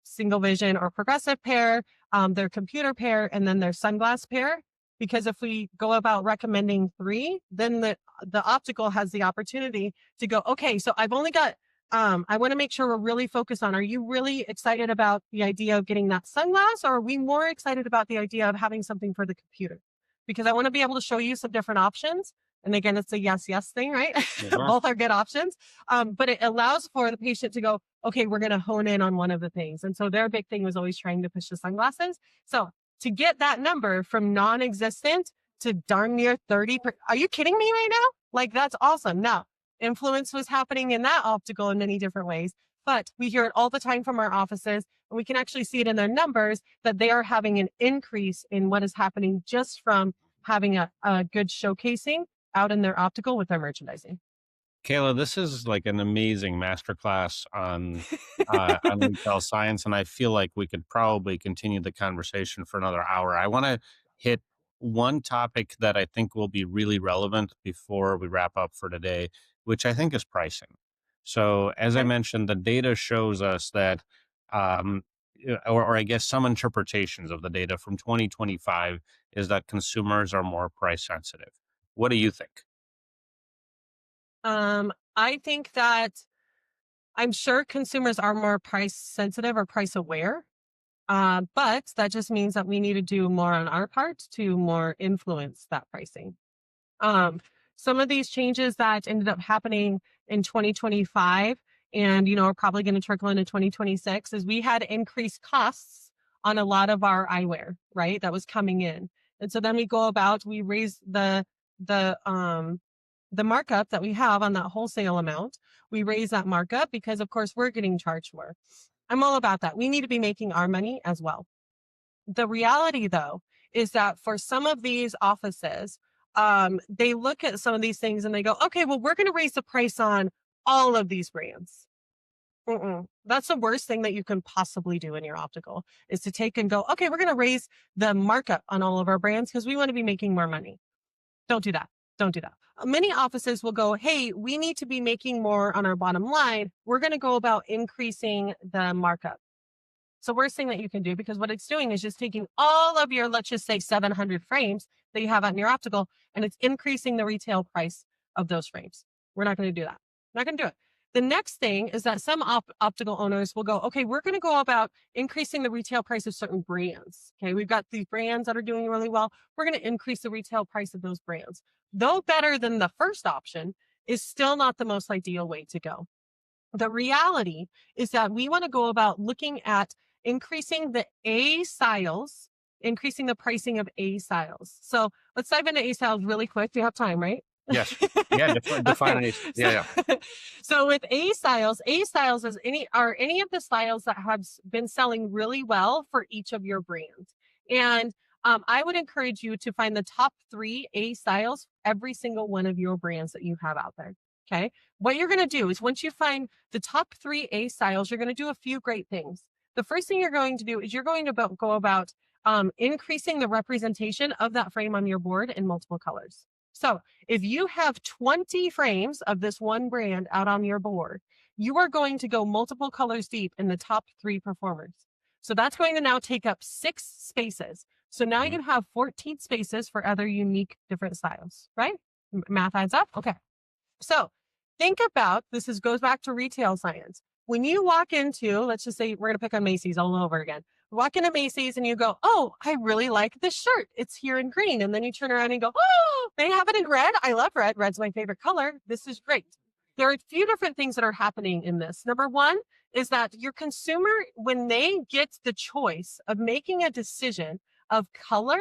single vision or progressive pair, their computer pair, and then their sunglass pair. Because if we go about recommending 3, then the optical has the opportunity to go, okay, so I've only got, I want to make sure we're really focused on, are you really excited about the idea of getting that sunglass, or are we more excited about the idea of having something for the computer? Because I want to be able to show you some different options. And again, it's a yes, yes thing, right?
Mhm.
Both are good options. But it allows for the patient to go, okay, we're going to hone in on one of the things. And so their big thing was always trying to push the sunglasses. So to get that number from non-existent to darn near 30, are you kidding me right now? Like, that's awesome. Now, influence was happening in that optical in many different ways, but we hear it all the time from our offices, and we can actually see it in their numbers that they are having an increase in what is happening just from having a good showcasing out in their optical with their merchandising.
Kayla, this is like an amazing masterclass on retail science, and I feel like we could probably continue the conversation for another hour. I want to hit one topic that I think will be really relevant before we wrap up for today, which I think is pricing. So, as I
Okay.
mentioned, the data shows us that, um, or I guess some interpretations of the data from 2025 is that consumers are more price sensitive. What do you think?
I think that I'm sure consumers are more price sensitive or price aware. But that just means that we need to do more on our part to more influence that pricing. Um, some of these changes that ended up happening in 2025 and, are probably going to trickle into 2026 is we had increased costs on a lot of our eyewear, right? That was coming in. And so then we raise the markup that we have on that wholesale amount. We raise that markup because of course we're getting charged more. I'm all about that. We need to be making our money as well. The reality, though, is that for some of these offices, they look at some of these things and they go, okay, well, we're going to raise the price on all of these brands. That's the worst thing that you can possibly do in your optical is to take and go, okay, we're going to raise the markup on all of our brands because we want to be making more money. Don't do that. Don't do that. Many offices will go, hey, we need to be making more on our bottom line. We're going to go about increasing the markup. So worst thing that you can do, because what it's doing is just taking all of your, let's just say 700 frames that you have out in your optical, and it's increasing the retail price of those frames. We're not going to do that. We're not going to do it. The next thing is that some optical owners will go, okay, we're going to go about increasing the retail price of certain brands. Okay, we've got these brands that are doing really well. We're going to increase the retail price of those brands. Though better than the first option, is still not the most ideal way to go. The reality is that we want to go about looking at increasing the A styles, increasing the pricing of A styles. So let's dive into A styles really quick. Do you have time, right?
Yes. Yeah. Define
Okay.
it.
So,
Yeah. Yeah.
so with A styles are any of the styles that have been selling really well for each of your brands. And I would encourage you to find the top 3 A styles, every single one of your brands that you have out there. Okay. What you're going to do is once you find the top 3 A styles, you're going to do a few great things. The first thing you're going to do is you're going to go about increasing the representation of that frame on your board in multiple colors. So if you have 20 frames of this one brand out on your board, you are going to go multiple colors deep in the top 3 performers. So that's going to now take up 6 spaces. So now
Mhm.
you have 14 spaces for other unique different styles, right? Math adds up. Okay. So think about goes back to retail science. When you walk into, let's just say we're going to pick on Macy's all over again. Walk into Macy's and you go, oh, I really like this shirt. It's here in green. And then you turn around and go, oh, they have it in red. I love red. Red's my favorite color. This is great. There are a few different things that are happening in this. Number one is that your consumer, when they get the choice of making a decision of color,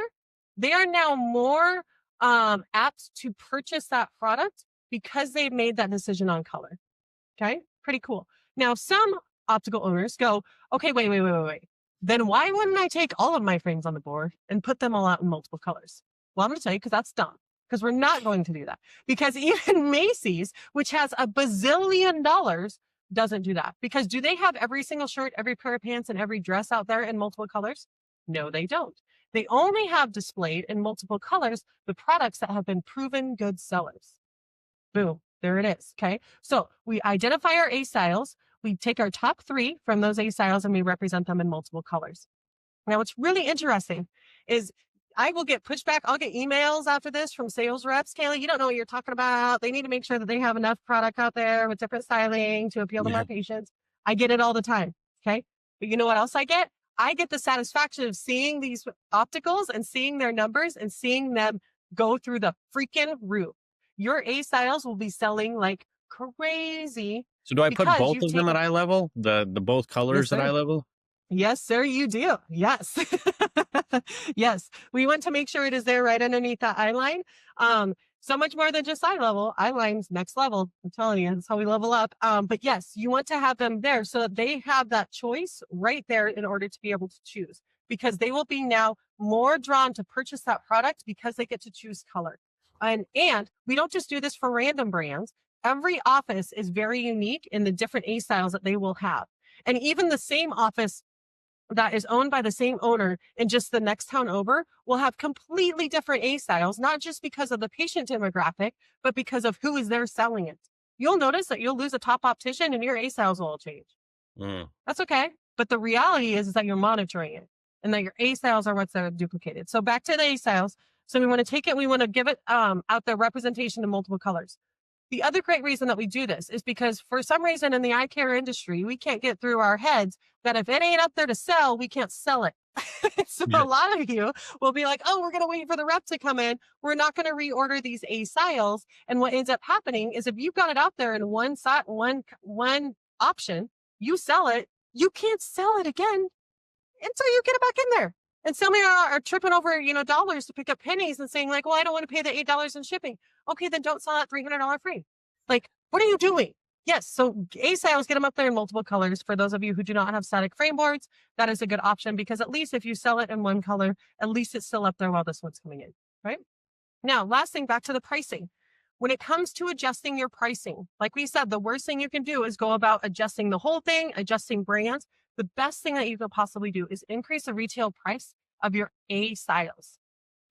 they are now more apt to purchase that product because they've made that decision on color. Okay, pretty cool. Now, some optical owners go, okay, wait. Then why wouldn't I take all of my frames on the board and put them all out in multiple colors? Well, I'm going to tell you because that's dumb. Because we're not going to do that. Because even Macy's, which has $1 bazillion doesn't do that. Because do they have every single shirt, every pair of pants, and every dress out there in multiple colors? No, they don't. They only have displayed in multiple colors the products that have been proven good sellers. Boom, there it is. Okay. So we identify our A styles. We take our top 3 from those A styles and we represent them in multiple colors. Now, what's really interesting is I will get pushback. I'll get emails after this from sales reps. Kayla, you don't know what you're talking about. They need to make sure that they have enough product out there with different styling to appeal to more patients. I get it all the time. Okay. But you know what else I get? I get the satisfaction of seeing these opticals and seeing their numbers and seeing them go through the freaking roof. Your A styles will be selling like crazy.
So do I put both of them at eye level? The both colors at eye level?
Yes, sir, you do. Yes. Yes. We want to make sure it is there right underneath that eye line. So much more than just eye level. Eye line's next level. I'm telling you, that's how we level up. But yes, you want to have them there so that they have that choice right there in order to be able to choose, because they will be now more drawn to purchase that product because they get to choose color. And we don't just do this for random brands. Every office is very unique in the different A styles that they will have. And even the same office that is owned by the same owner in just the next town over will have completely different A styles, not just because of the patient demographic, but because of who is there selling it. You'll notice that you'll lose a top optician and your A styles will all change. That's okay. But the reality is that you're monitoring it and that your A styles are what's duplicated. So back to the A styles. So we want to take it, we want to give it out the representation in multiple colors. The other great reason that we do this is because for some reason in the eye care industry, we can't get through our heads that if it ain't up there to sell, we can't sell it. So a lot of you will be like, oh, we're going to wait for the rep to come in. We're not going to reorder these A styles. And what ends up happening is if you've got it out there in one option, you sell it, you can't sell it again until you get it back in there. And some of you are tripping over, dollars to pick up pennies and saying like, well, I don't want to pay the $8 in shipping. Okay, then don't sell that $300 frame. Like, what are you doing? Yes. So A styles, get them up there in multiple colors. For those of you who do not have static frame boards, that is a good option because at least if you sell it in one color, at least it's still up there while this one's coming in, right? Now, last thing, back to the pricing. When it comes to adjusting your pricing, like we said, the worst thing you can do is go about adjusting the whole thing, adjusting brands. The best thing that you could possibly do is increase the retail price of your A styles.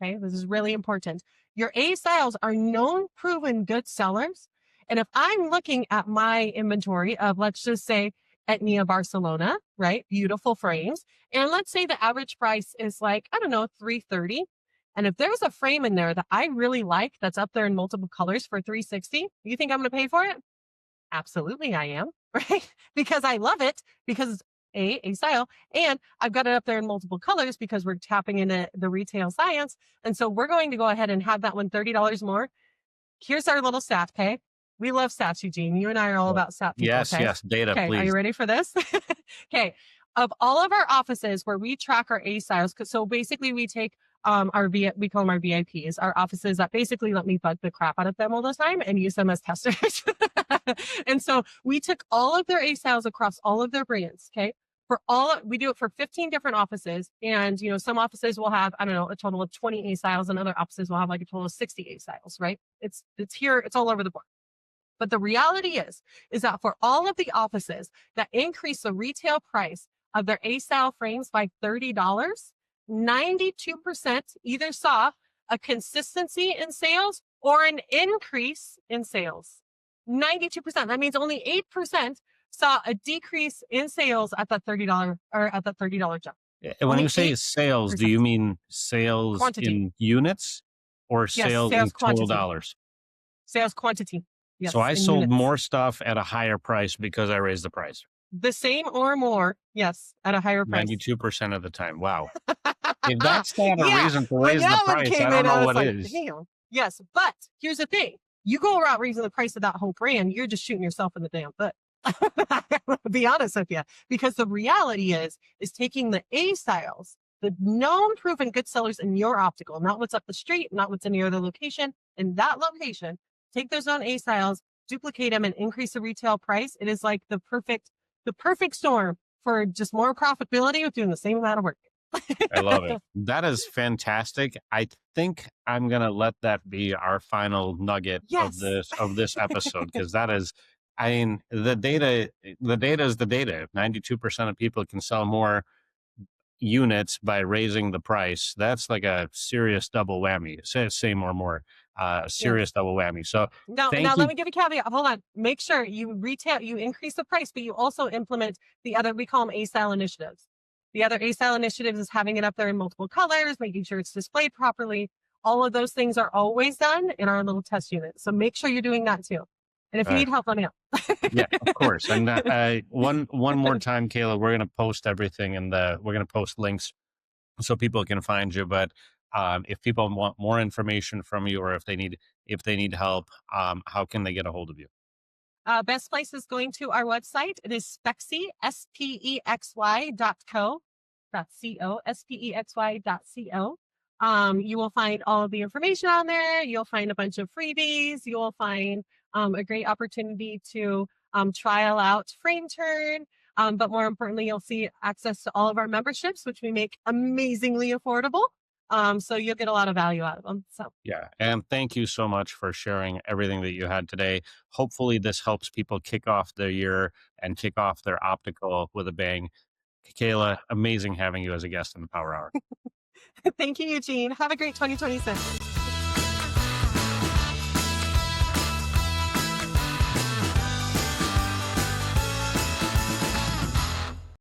Okay, this is really important. Your A styles are known, proven good sellers. And if I'm looking at my inventory of, let's just say, Etnia Barcelona, right? Beautiful frames. And let's say the average price is like, I don't know, $330. And if there's a frame in there that I really like that's up there in multiple colors for $360, you think I'm going to pay for it? Absolutely, I am, right? Because I love it, because it's A style, and I've got it up there in multiple colors because we're tapping into the retail science. And so we're going to go ahead and have that one $30 more. Here's our little stat, okay? We love stats, Eugene. You and I are all about stat people,
yes,
okay?
Yes, data,
okay,
please.
Are you ready for this? Okay. Of all of our offices where we track our A styles, so basically we take we call them our VIPs, our offices that basically let me bug the crap out of them all the time and use them as testers. And so we took all of their A styles across all of their brands, okay? We do it for 15 different offices. And, some offices will have, I don't know, a total of 20 A styles, and other offices will have like a total of 60 A styles, right? It's here, it's all over the board. But the reality is that for all of the offices that increase the retail price of their A style frames by $30, 92% either saw a consistency in sales or an increase in sales. 92%. That means only 8% saw a decrease in sales at that $30 or at that $30 jump.
And when you say sales, do you mean sales quantity in units or sales in total dollars?
Sales quantity. Yes,
so I sold more stuff at a higher price because I raised the price.
The same or more, yes, at a higher price.
92% of the time. Wow. If that's not a reason to raise the price, I don't know what is.
Damn. Yes, but here's the thing. You go around raising the price of that whole brand, you're just shooting yourself in the damn foot. Be honest with you. Because the reality is taking the A styles, the known proven good sellers in your optical, not what's up the street, not what's in your other location, in that location, take those on A styles, duplicate them, and increase the retail price. It is like the perfect storm for just more profitability with doing the same amount of work.
I love it. That is fantastic. I think I'm going to let that be our final nugget of this episode, because that is I mean, the data is the data. If 92% of people can sell more units by raising the price, that's like a serious double whammy. Say more,
Yes.
serious double whammy. So
Now
thank
let
you.
me give a caveat. Hold on. Make sure you increase the price, but you also implement the other, we call them A-style initiatives. The other A-style initiatives is having it up there in multiple colors, making sure it's displayed properly. All of those things are always done in our little test unit. So make sure you're doing that too. And if you
Uh,
need help, let me
yeah, of course. And
know.
one more time, Kayla, we're gonna post everything, and we're gonna post links so people can find you. But if people want more information from you, or if they need help, how can they get a hold of you?
Best place is going to our website. It is Spexy, Spexy.co. You will find all of the information on there. You'll find a bunch of freebies. You'll find a great opportunity to trial out frame turn. But more importantly, you'll see access to all of our memberships, which we make amazingly affordable. So you'll get a lot of value out of them. So
Yeah. And thank you so much for sharing everything that you had today. Hopefully, this helps people kick off their year and kick off their optical with a bang. Kayla, amazing having you as a guest in the Power Hour.
thank you, Eugene. Have a great 2026.